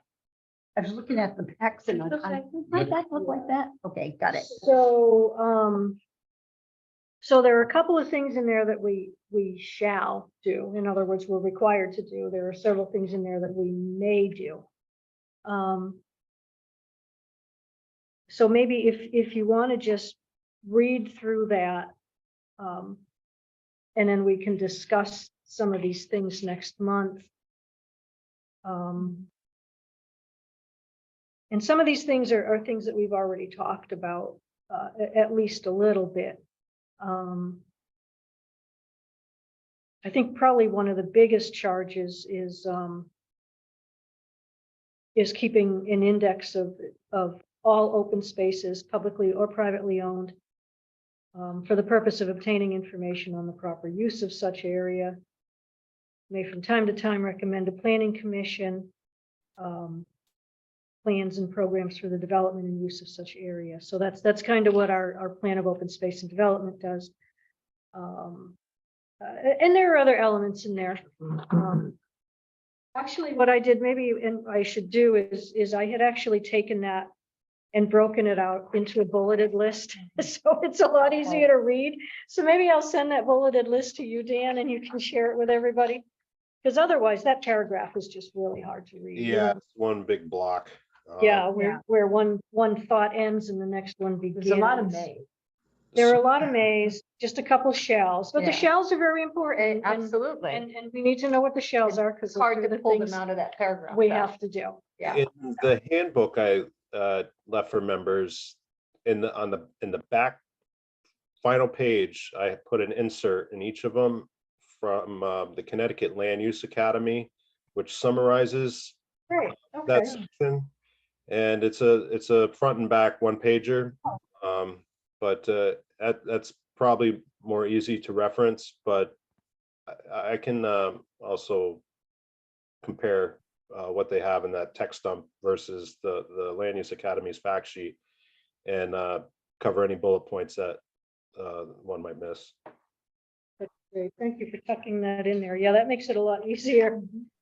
I was looking at the backs and It's okay. my back look like that? Okay, got it. So, so there are a couple of things in there that we shall do. In other words, we're required to do. There are several things in there that we may do. So maybe if you want to just read through that, and then we can discuss some of these things next month. And some of these things are things that we've already talked about, at least a little bit. I think probably one of the biggest charges is keeping an index of all open spaces, publicly or privately owned, for the purpose of obtaining information on the proper use of such area. May from time to time recommend a planning commission plans and programs for the development and use of such area. So that's kind of what our plan of open space and development does. And there are other elements in there. Actually, what I did maybe, and I should do is I had actually taken that and broken it out into a bulleted list. So it's a lot easier to read. So maybe I'll send that bulleted list to you, Dan, and you can share it with everybody. Because otherwise that paragraph is just really hard to read. Yeah, it's one big block. Yeah, where one thought ends and the next one begins. There's a lot of maze. There are a lot of mays, just a couple shells, but the Yeah. shells are very important. Absolutely. And we need to know what the shells are because It's hard to the pull them things out of that paragraph. we though. have to do. Yeah. In the handbook I left for members, in the back final page, I put an insert in each of them from the Connecticut Land Use Academy, which summarizes Great, that okay. section. And it's a front and back one pager. But that's probably more easy to reference, but I can also compare what they have in that text dump versus the Land Use Academy's fact sheet and cover any bullet points that one might miss. Great, thank you for tucking that in there. Yeah, that makes it a lot easier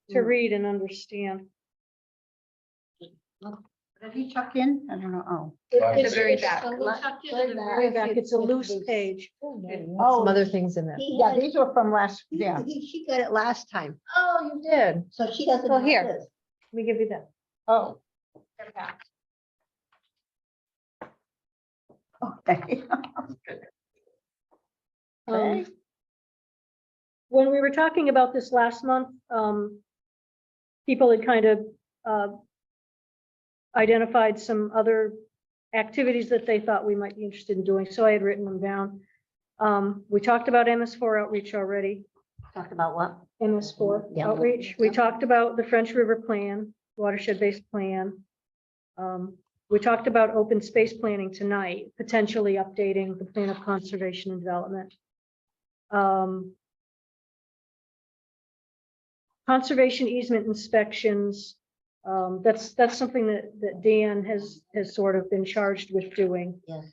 to read and understand. Did he chuck in? I don't know. Oh. It's very it's back. tucked into the very back. It's a loose page. Oh. Some other things in there. Yeah, these were from last, yeah. She got it last time, Oh, you did. so she doesn't. Well, have here. this. Let me give you that. Oh, okay. Um, When we were talking about this last month, people had kind of identified some other activities that they thought we might be interested in doing, so I had written them down. We talked about MS4 outreach already, Talk about what? MS4 Yeah. outreach. We talked about the French River Plan, watershed-based plan. We talked about open space planning tonight, potentially updating the plan of conservation and development. Conservation easement inspections, that's something that Dan has sort of been charged with doing. Yes.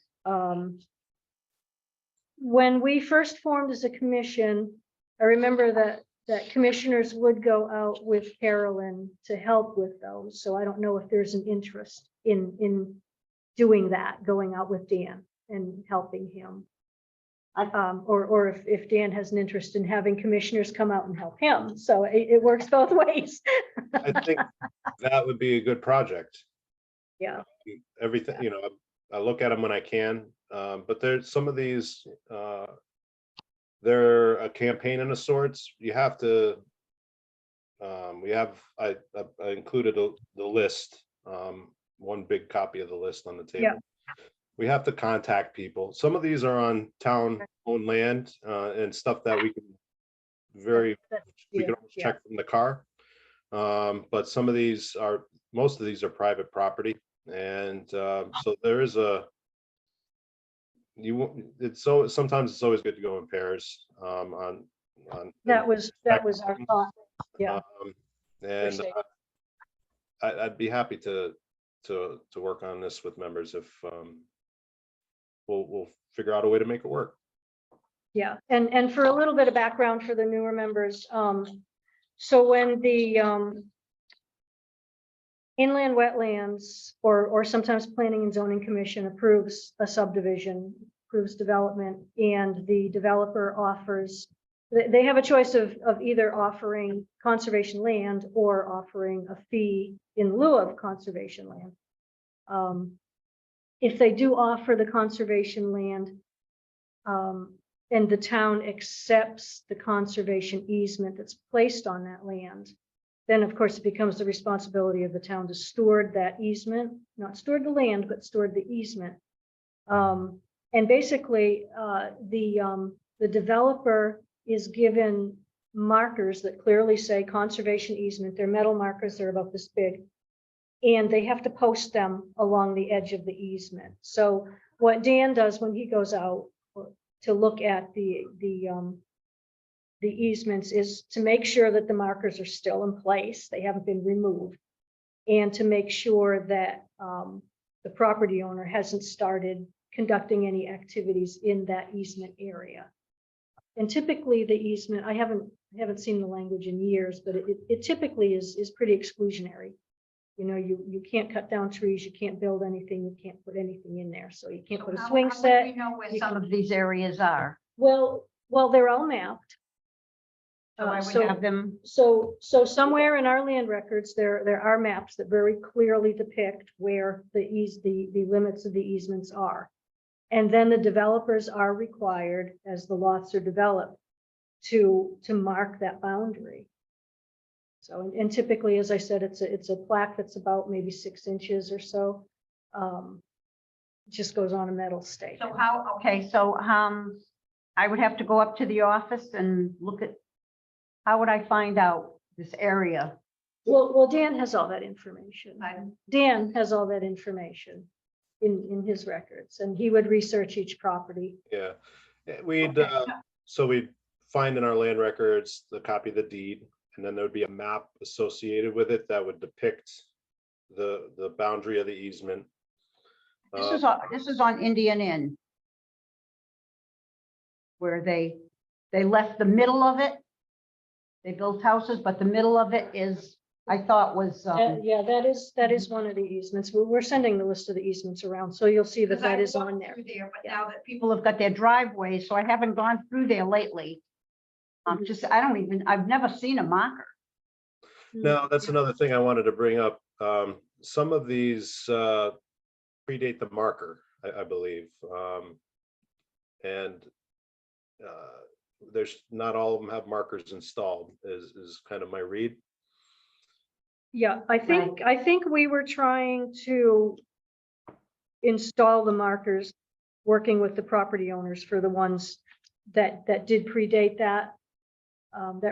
when we first formed as a commission, I remember that commissioners would go out with Carolyn to help with those. So I don't know if there's an interest in doing that, going out with Dan and helping him. Or if Dan has an interest in having commissioners come out and help him. So it works both ways. I think that would be a good project. Yeah. Everything, you know, I look at them when I can, but there's some of these, they're a campaign of sorts. You have to, I included the list, one big copy of the list on the table. Yeah. We have to contact people. Some of these are on town-owned land, and stuff that we can we can almost Yeah. check from the car. But some of these most of these are private property. And so there is sometimes it's always good to go in pairs on. That was our thought. Yeah. And Appreciate I'd be happy to work on this with members if we'll figure out a way to make it work. Yeah, and for a little bit of background for the newer members, so when the inland wetlands or sometimes Planning and Zoning Commission approves a subdivision, approves development, and the developer offers, they have a choice of either offering conservation land or offering a fee in lieu of conservation land. If they do offer the conservation land, and the town accepts the conservation easement that's placed on that land, then of course it becomes the responsibility of the town to steward that easement, not steward the land, but steward the easement. And basically, the developer is given markers that clearly say conservation easement. They're metal markers, they're about this big. And they have to post them along the edge of the easement. So what Dan does when he goes out to look at the easements is to make sure that the markers are still in place, they haven't been removed, and to make sure that the property owner hasn't started conducting any activities in that easement area. And typically the easement, I haven't seen the language in years, but it typically is pretty exclusionary. You know, you can't cut down trees, you can't build anything, you can't put anything in there. So you can't put a swing How would set. we know where you some can- of these areas are? Well, they're all mapped. So I So- would have them, So somewhere in our land records, there are maps that very clearly depict where the limits of the easements are. And then the developers are required, as the lots are developed, to mark that boundary. So, and typically, as I said, it's a plaque that's about maybe 6 inches or so. It just goes on a metal stake. so I would have to go up to the office and look at, how would I find out this area? Well, Dan has all that information. Dan has all that information in his records, and he would research each property. Yeah, we'd find in our land records the copy of the deed, and then there would be a map associated with it that would depict the boundary of the easement. This is on Indian Inn, where they left the middle of it. They built houses, but the middle of it is, I thought was, Yeah, that is one of the easements. We're sending the list of the easements around, so you'll see that that is on there. But now that people have got their driveways, so I haven't gone through there lately. I've never seen a marker. Now, that's another thing I wanted to bring up. Some of these predate the marker, I believe. And there's not all of them have markers installed, is kind of my read. Yeah, I think we were trying to install the markers, working with the property owners for the ones that did predate that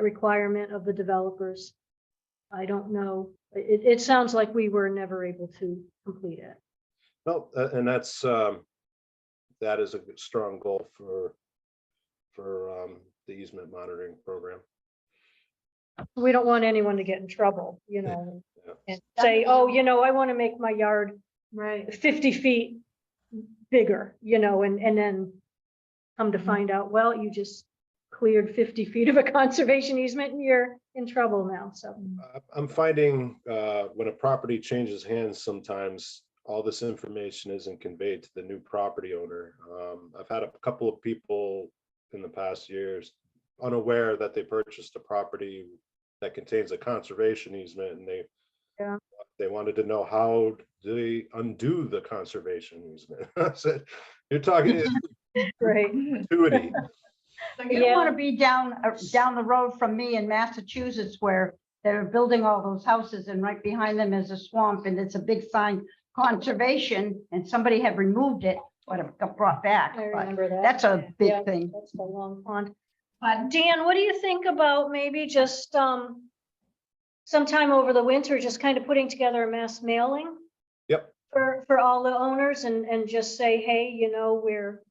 requirement of the developers. I don't know. It sounds like we were never able to complete it. No, and that's that is a strong goal for the easement monitoring program. We don't want anyone to get in trouble, you know, Yeah. and say, oh, you know, I want to make my yard Right. 50 feet bigger, you know, and then come to find out, well, you just cleared 50 feet of a conservation easement and you're in trouble now, so. I'm finding when a property changes hands, sometimes all this information isn't conveyed to the new property owner. I've had a couple of people in the past years unaware that they purchased a property that contains a conservation easement, and Yeah. they wanted to know how do they undo the conservation easement. I said, you're talking Great. perpetuity. You don't want to be down the road from me in Massachusetts where they're building all those houses and right behind them is a swamp and it's a big sign, conservation, and somebody had removed it, but it got brought back. I But remember that. that's a Yeah, big thing. That's the long pond. Dan, what do you think about maybe just sometime over the winter, just kind of putting together a mass mailing? Yep. For all the owners and just say, hey, you know, we're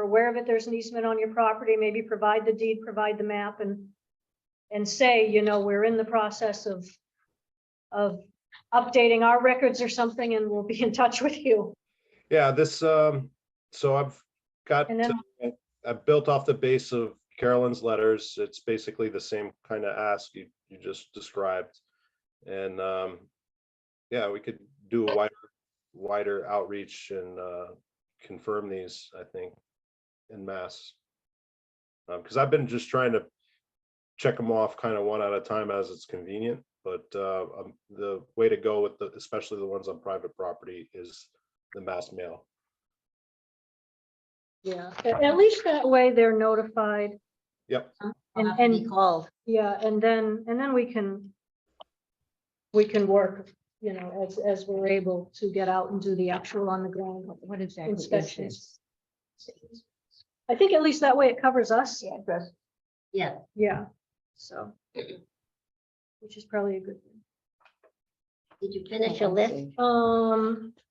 aware of it. There's an easement on your property. Maybe provide the deed, provide the map and say, you know, we're in the process of updating our records or something, and we'll be in touch with you. Yeah, this, so I've got, And then- I've built off the base of Carolyn's letters. It's basically the same kind of ask you just described. And yeah, we could do a wider outreach and confirm these, I think, en masse. Because I've been just trying to check them off kind of one at a time as it's convenient. But the way to go with especially the ones on private property, is the mass mail. Yeah, at least that way they're notified. Yep. I'll have to be called. Yeah, and then we can work, you know, as we're able to get out and do the actual on the ground What exactly is inspections. I think at least that way it covers us. Yeah, Yeah, so. Which is probably a good thing. did you finish your list?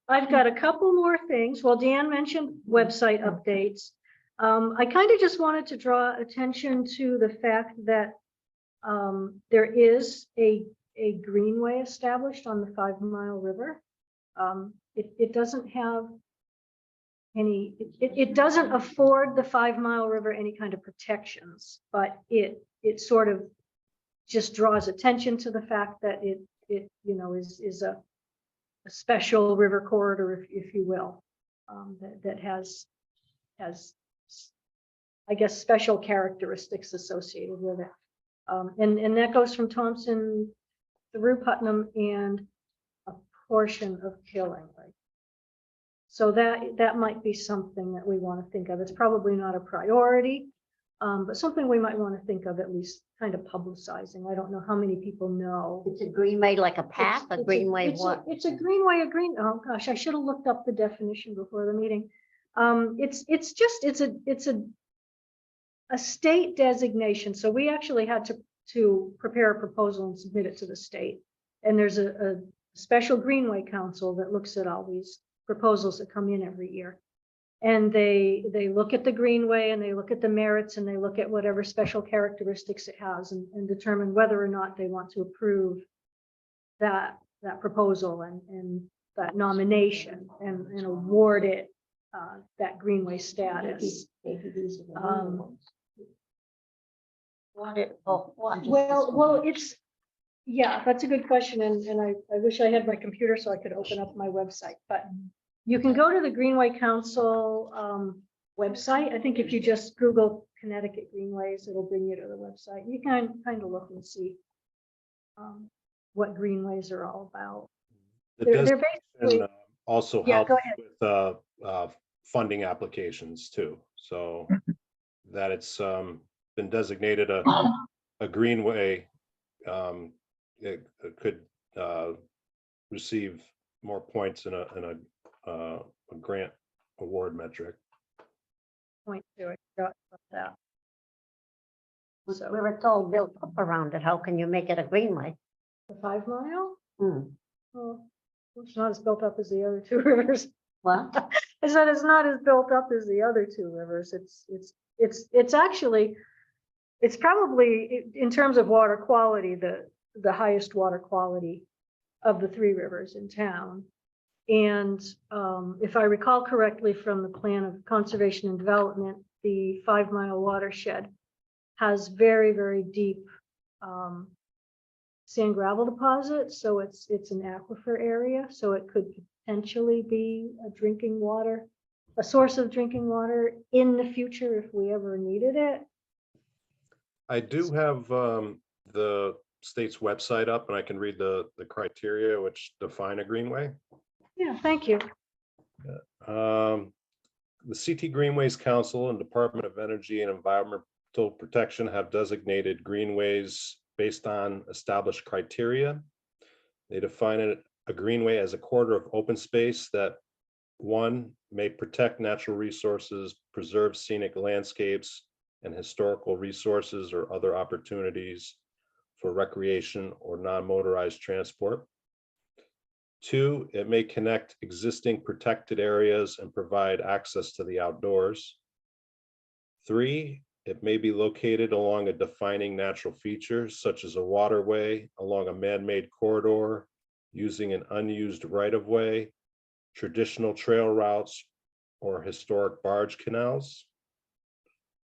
I've got a couple more things. Well, Dan mentioned website updates. I kind of just wanted to draw attention to the fact that there is a greenway established on the 5 Mile River. It doesn't have any, it doesn't afford the 5 Mile River any kind of protections, but it sort of just draws attention to the fact that it you know is a special river corridor, if you will, that has I guess special characteristics associated with it, and that goes from Thompson through Putnam and a portion of Killingly. So that might be something that we want to think of. It's probably not a priority, but something we might want to think of, at least kind of publicizing. I don't know how many people know. It's a greenway, like a path, a greenway, It's what? It's a greenway, oh gosh, I should have looked up the definition before the meeting. It's a state designation. So we actually had to prepare a proposal and submit it to the state. And there's a special Greenway Council that looks at all these proposals that come in every year. And they look at the greenway and they look at the merits and they look at whatever special characteristics it has and determine whether or not they want to approve that proposal and that nomination and award it that greenway status. Well, it's, yeah, that's a good question. And I wish I had my computer so I could open up my website, but you can go to the Greenway Council website. I think if you just Google Connecticut Greenways, it'll bring you to the website. You can kind of look and see what greenways are all about. They're basically, Also yeah, help go ahead. with funding applications too. So that it's been designated a greenway, it could receive more points in a grant award metric. Point to it. Forgot about that. So Where it's all built up around it, how can you make it a greenway? the 5 Mile, Hmm. well, it's not as built up as the other two rivers. Well, I said it's not as built up as the other two rivers. It's actually, it's probably in terms of water quality, the highest water quality of the 3 rivers in town. And if I recall correctly from the plan of conservation and development, the 5 Mile watershed has very, very deep sand gravel deposits, so it's an aquifer area, so it could potentially be a source of drinking water in the future if we ever needed it. I do have the state's website up and I can read the criteria which define a greenway. Yeah, thank you. The CT Greenways Council and Department of Energy and Environmental Protection have designated greenways based on established criteria. They define a greenway as a corridor of open space that, one, may protect natural resources, preserve scenic landscapes and historical resources or other opportunities for recreation or non-motorized transport. Two, it may connect existing protected areas and provide access to the outdoors. Three, it may be located along a defining natural feature such as a waterway along a man-made corridor, using an unused right-of-way, traditional trail routes, or historic barge canals.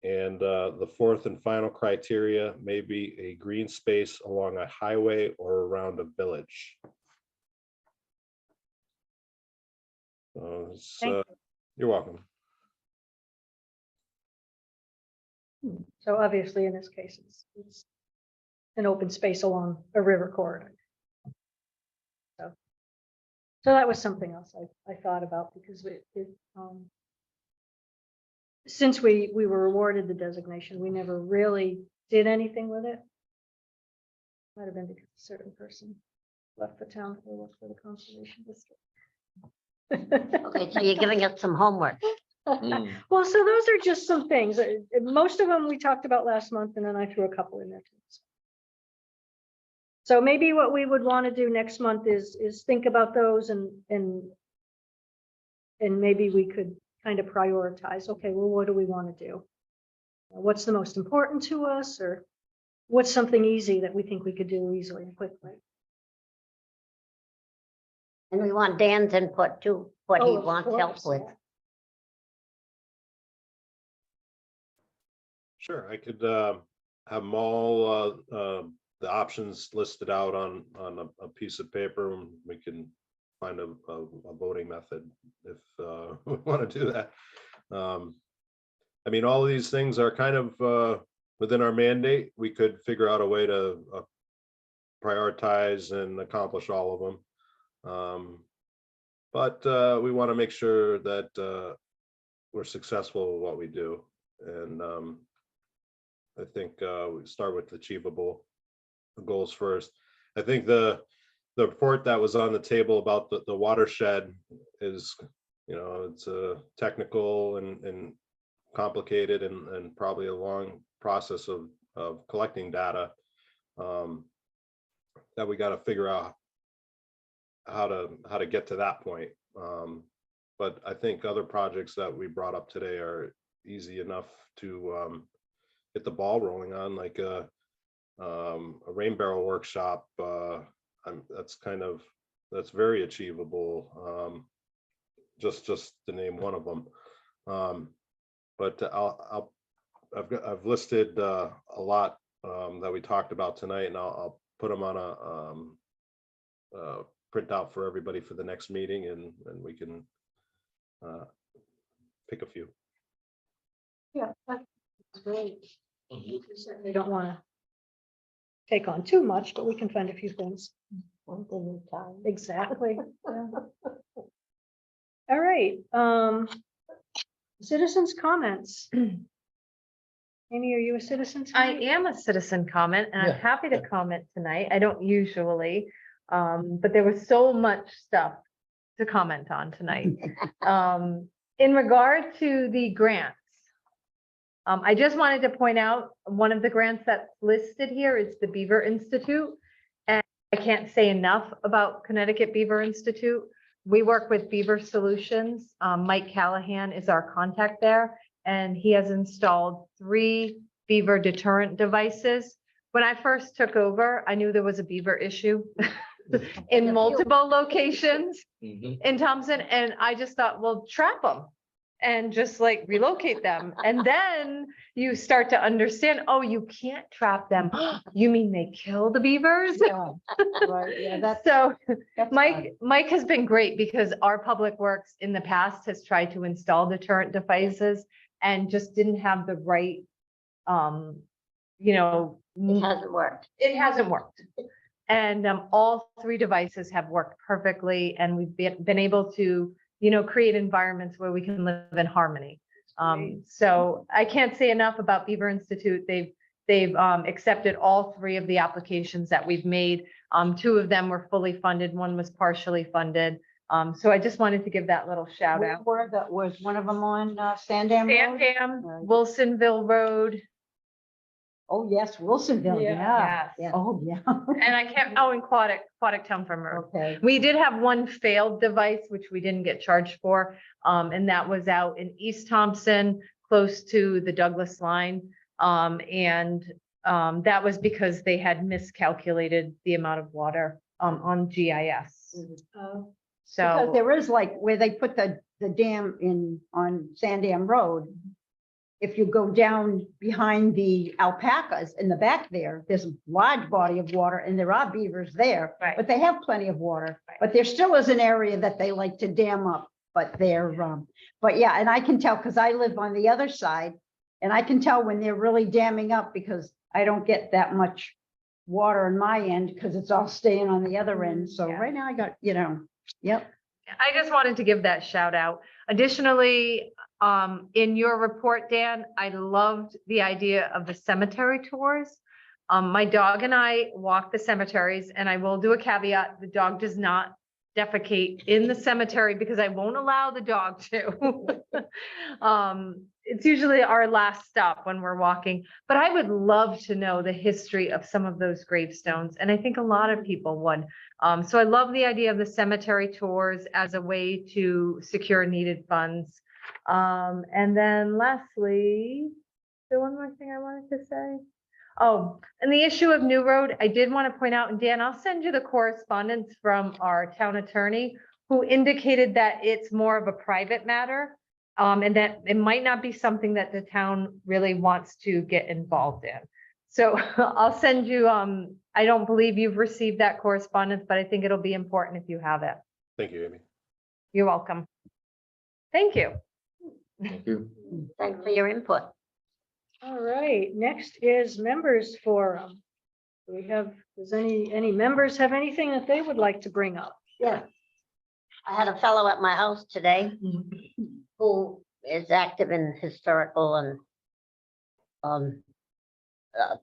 And the fourth and final criteria may be a green space along a highway or around a village. Thank You're welcome. So obviously, in this case, it's an open space along a river corridor. So that was something else I thought about, because since we were awarded the designation, we never really did anything with it. Might have been because a certain person left the town to work for the conservation district. Okay, so you're giving us some homework. Well, so those are just some things. Most of them we talked about last month, and then I threw a couple in there too. So maybe what we would want to do next month is think about those and maybe we could kind of prioritize. Okay, well, what do we want to do? What's the most important to us, or what's something easy that we think we could do easily and quickly? And we want Dan's input too, what he Oh, of wants help course, with. yeah. Sure, I could have them all, the options listed out on a piece of paper, and we can find a voting method if we want to do that. I mean, all of these things are kind of within our mandate. We could figure out a way to prioritize and accomplish all of them. But we want to make sure that we're successful with what we do. And I think we start with achievable goals first. I think the report that was on the table about the watershed is, it's technical and complicated and probably a long process of collecting data that we got to figure out how to get to that point. But I think other projects that we brought up today are easy enough to get the ball rolling on, like a rain barrel workshop. That's very achievable. Just to name one of them. But I've listed a lot that we talked about tonight, and I'll put them on a printout for everybody for the next meeting, and we can pick a few. Yeah, that's great. We certainly don't want to take on too much, but we can find a few things. One thing at a time. Exactly. Yeah. All right. Citizens' comments. Amy, are you a citizen I tonight? am a citizen comment, and I'm Yeah. happy to comment tonight. I don't usually, but there was so much stuff to comment on tonight. In regard to the grants, I just wanted to point out, one of the grants that's listed here is the Beaver Institute. And I can't say enough about Connecticut Beaver Institute. We work with Beaver Solutions. Mike Callahan is our contact there, and he has installed 3 beaver deterrent devices. When I first took over, I knew there was a beaver issue in multiple locations in Thompson, and I just thought, well, trap them. and just like relocate them. And then you start to understand, oh, you can't trap them. You mean they kill the beavers? Yeah, right, yeah, that's, So that's fine. Mike has been great because our public works in the past has tried to install deterrent devices and just didn't have the right, you know, It hasn't worked. it hasn't worked. And all three devices have worked perfectly, and we've been able to, you know, create environments where we can live in harmony. So I can't say enough about Beaver Institute. They've accepted all three of the applications that we've made. Two of them were fully funded, one was partially funded. So I just wanted to give that little shout out. Where that was one of them on Sandam Road? Sandham, Right. Wilsonville Road, Oh, yes, Wilsonville, yeah. yes. Yeah. Oh, yeah. And I can't, oh, and Quadic Town Farm Road. Okay. We did have one failed device, which we didn't get charged for, and that was out in East Thompson, close to the Douglas line. That was because they had miscalculated the amount of water, on GIS. Because So, there is like where they put the dam in on Sandam Road. If you go down behind the alpacas in the back there, there's a large body of water and there are beavers there. Right. But they have plenty of water, Right. but there still is an area that they like to dam up, but they're, but yeah, and I can tell because I live on the other side. And I can tell when they're really damming up because I don't get that much water on my end because it's all staying on the other end. So Yeah. right now I got, yep. I just wanted to give that shout out. Additionally, in your report, Dan, I loved the idea of the cemetery tours. My dog and I walk the cemeteries, and I will do a caveat, the dog does not defecate in the cemetery because I won't allow the dog to. It's usually our last stop when we're walking, but I would love to know the history of some of those gravestones, and I think a lot of people would. So I love the idea of the cemetery tours as a way to secure needed funds. And then lastly, there one more thing I wanted to say. Oh, and the issue of New Road, I did want to point out, and Dan, I'll send you the correspondence from our town attorney who indicated that it's more of a private matter, and that it might not be something that the town really wants to get involved in. So I'll send you, I don't believe you've received that correspondence, but I think it'll be important if you have it. Thank you, Amy. You're welcome. Thank you. Thank you. Thanks for your input. All right, next is members forum. Do we have, does any members have anything that they would like to bring up? Yeah. I had a fellow at my house today who is active in historical and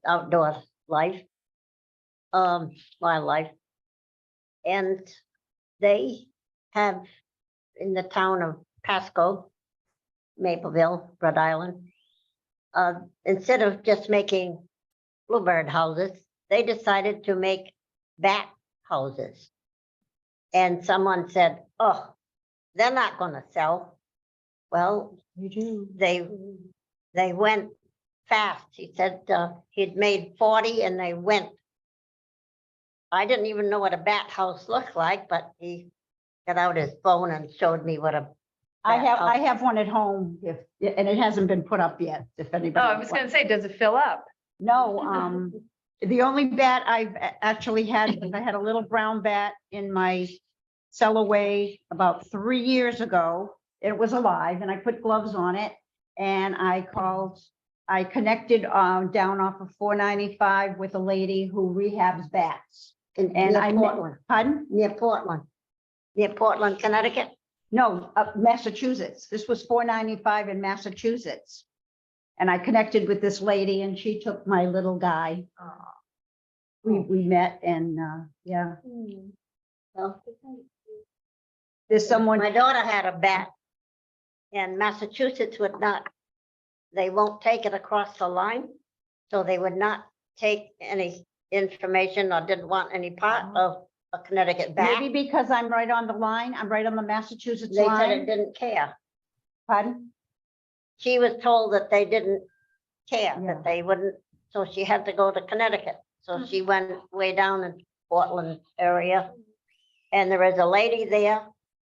outdoor life, wildlife. And they have in the town of Pasco, Mapleville, Rhode Island, instead of just making bluebird houses, they decided to make bat houses. And someone said, oh, they're not gonna sell. Well, they went fast. He said he'd made 40 and they went. I didn't even know what a bat house looked like, but he got out his phone and showed me what a I bat house- have one at home if, and it hasn't been put up yet, if Oh, anybody. I was gonna say, does it fill up? No, the only bat I've actually had, I had a little brown bat in my cellar way about 3 years ago. It was alive and I put gloves on it and I connected down off of 495 with a lady who rehabs bats. And near I, Portland, pardon? near Portland, Connecticut. No, Massachusetts. This was 495 in Massachusetts. And I connected with this lady and she took my little guy. We met and, yeah, Well, there's someone, my daughter had a bat and Massachusetts would not, they won't take it across the line. So they would not take any information or didn't want any part of a Connecticut bat. maybe because I'm right on the line, I'm right on the Massachusetts They said it line. didn't care. Pardon? She was told that they didn't care, Yeah. that they wouldn't, so she had to go to Connecticut. So she went way down in Portland area. And there is a lady there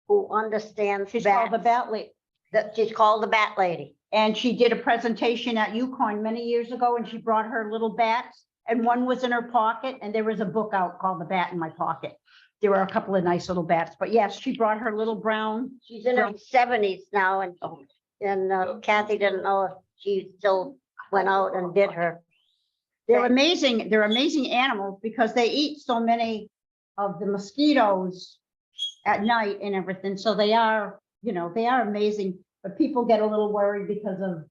who understands She's called the bats. bat lady. That she's called the Bat Lady. And she did a presentation at UConn many years ago, and she brought her little bats, and one was in her pocket, and there was a book out called The Bat in My Pocket. There were a couple of nice little bats, but yes, she brought her little brown. She's in her 70s now, and Kathy didn't know if she still went out and did her. They're amazing. They're amazing animals because they eat so many of the mosquitoes at night and everything. So they are, they are amazing, but people get a little worried because of,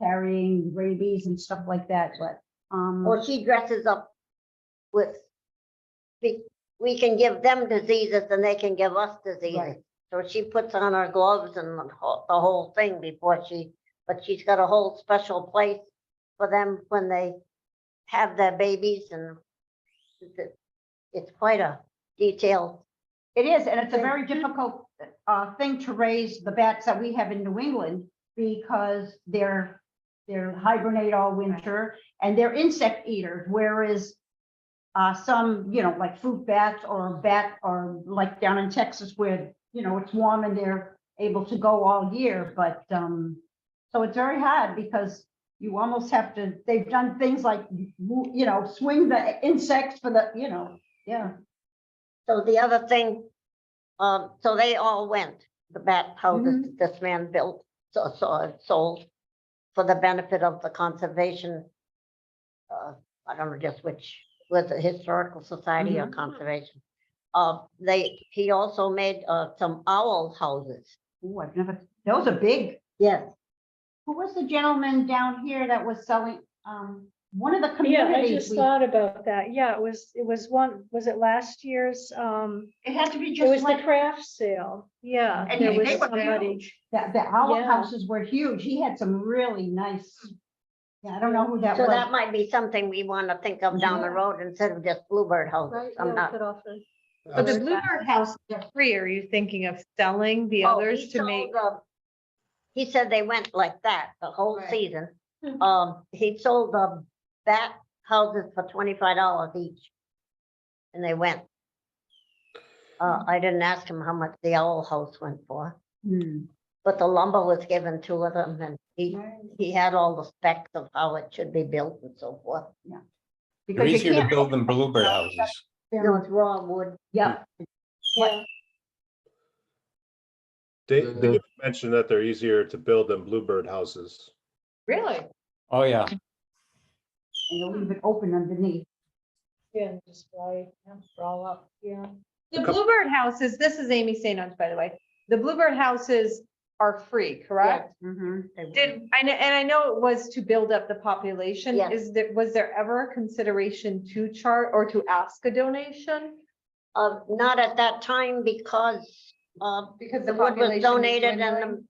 carrying rabies and stuff like that, but, Well, she dresses up with, we can give them diseases and they can give us diseases. Right. So she puts on her gloves and the whole thing before but she's got a whole special place for them when they have their babies, and it's quite a detailed. it is, and it's a very difficult, thing to raise the bats that we have in New England because they're hibernate all winter and they're insect eaters, whereas some, like fruit bats or like down in Texas where, it's warm and they're able to go all year, but, so it's very hard because you almost have to, they've done things like, swing the insects for the, yeah. So the other thing, so they all went, the bat houses this man built, so it's sold for the benefit of the conservation. I don't know just which, was it Historical Society or Conservation? He also made some owl houses. Ooh, those are big. Yes, Who was the gentleman down here that was selling, one of the Yeah, I communities? just thought about that. Yeah, it was was it last year's, It had to be it was just the like, craft sale. Yeah, and there they was were somebody. huge. The owl Yeah. houses were huge. He had some really nice. Yeah, I don't know who that so that was. might be something we want to think of down the road instead of just bluebird houses. I'm not. But the Bluebird houses are free. Are you thinking of selling the Oh, others he to sold make? He said they went like that the whole Right. season. Mhm. He sold the bat houses for $25 each. And they went. I didn't ask him how much the owl house went for, Hmm. but the lumber was given to them, and he had all the specs of how it should be built and so forth. They're Because you easier to can't. build than bluebird houses. No, it's raw wood. Yeah, Yeah, Dave mentioned that they're easier to build than bluebird houses. Really? Oh, yeah. and you leave it open underneath. yeah, display, yeah, draw up, yeah. The Bluebird houses, this is Amy St. Ange, by the way. The Bluebird houses are free, correct? Mhm. And I know it was to build up the population. Yes. Was there ever a consideration to chart or to ask a donation? Not at that time because Because the the wood was population is donated and the dwindling?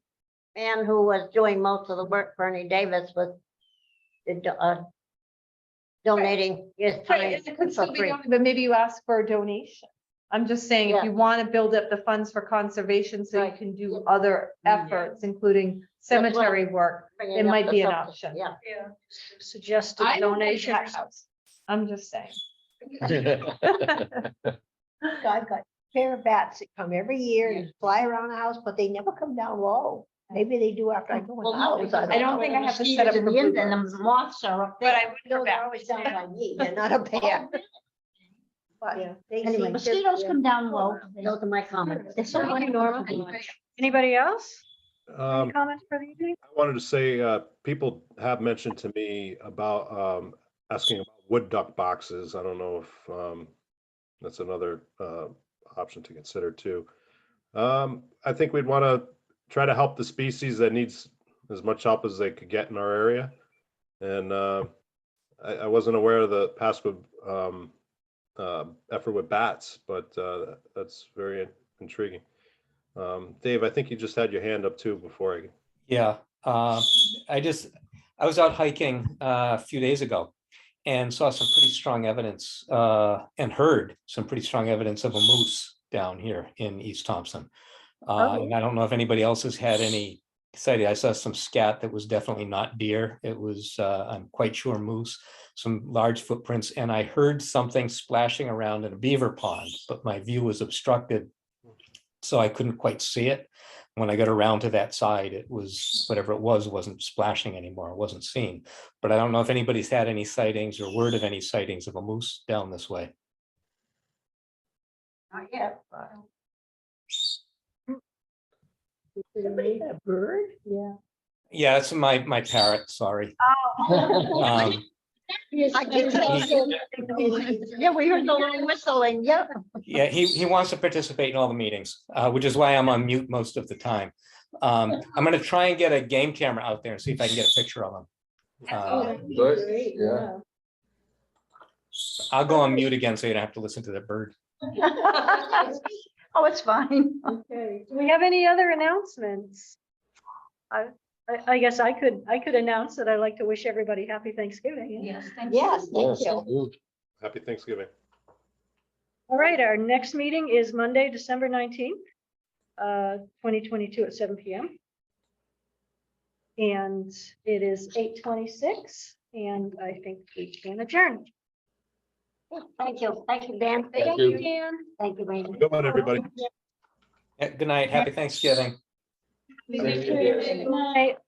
man who was doing most of the work, Bernie Davis, was donating his Right, time and it could for still be free. donated, but maybe you ask for a donation. I'm just saying, if Yeah. you want to build up the funds for conservation, so you Right. can do other efforts, including cemetery work, Bringing it up might the be an subject, option. Yeah. Yeah. Suggested I don't like donation. that house. I'm just saying. I've got a pair of bats that come every year and fly around the house, but they never come down low. Maybe they do after I go in Well, the no, house. because I don't think I have to set up Mosquitoes for in the end, and bluebirds. the moths are up But there. I would No, for they're bats. always down by me. They're not up there. But Yeah. they Anyway, seem to- mosquitoes come down low. Those are my comments. They're so Thank you, wonderful. Norma. Anybody else? Any Um, comments for the evening? I wanted to say, people have mentioned to me about, asking about wood duck boxes. I don't know if, that's another, option to consider too. I think we'd want to try to help the species that needs as much help as they could get in our area. And, I wasn't aware of the password, effort with bats, but, that's very intriguing. Dave, I think you just had your hand up too before I. Yeah, I was out hiking a few days ago and saw some pretty strong evidence and heard some pretty strong evidence of a moose down here in East Thompson. And I don't know if anybody else has had any sighting. I saw some scat that was definitely not deer. It was, I'm quite sure, moose, some large footprints, and I heard something splashing around in a beaver pond, but my view was obstructed, so I couldn't quite see it. when I got around to that side, it was, whatever it was, wasn't splashing anymore, it wasn't seen. But I don't know if anybody's had any sightings or word of any sightings of a moose down this way. Not yet. Somebody got a bird? Yeah. Yeah, it's my parrot, sorry. Um, I can Yeah, we heard the little whistling, yeah. Yeah, he wants to participate in all the meetings, which is why I'm on mute most of the time. I'm gonna try and get a game camera out there and see if I can get a picture of him. Good, Great, yeah. I'll go on mute again so you don't have to listen to the bird. Oh, it's fine. Okay, do we have any other announcements? I guess I could announce that I'd like to wish everybody happy Thanksgiving. Yes, Yes, thank Yes, you. Happy Thanksgiving. All right, our next meeting is Monday, December 19th, 2022 at 7 p.m. And it is 8:26, and I think we can adjourn. Thank you, Dan. Thank you. Dan. Thank you, Raymond. Good one, everybody. Yeah, good night, happy Thanksgiving. Good night.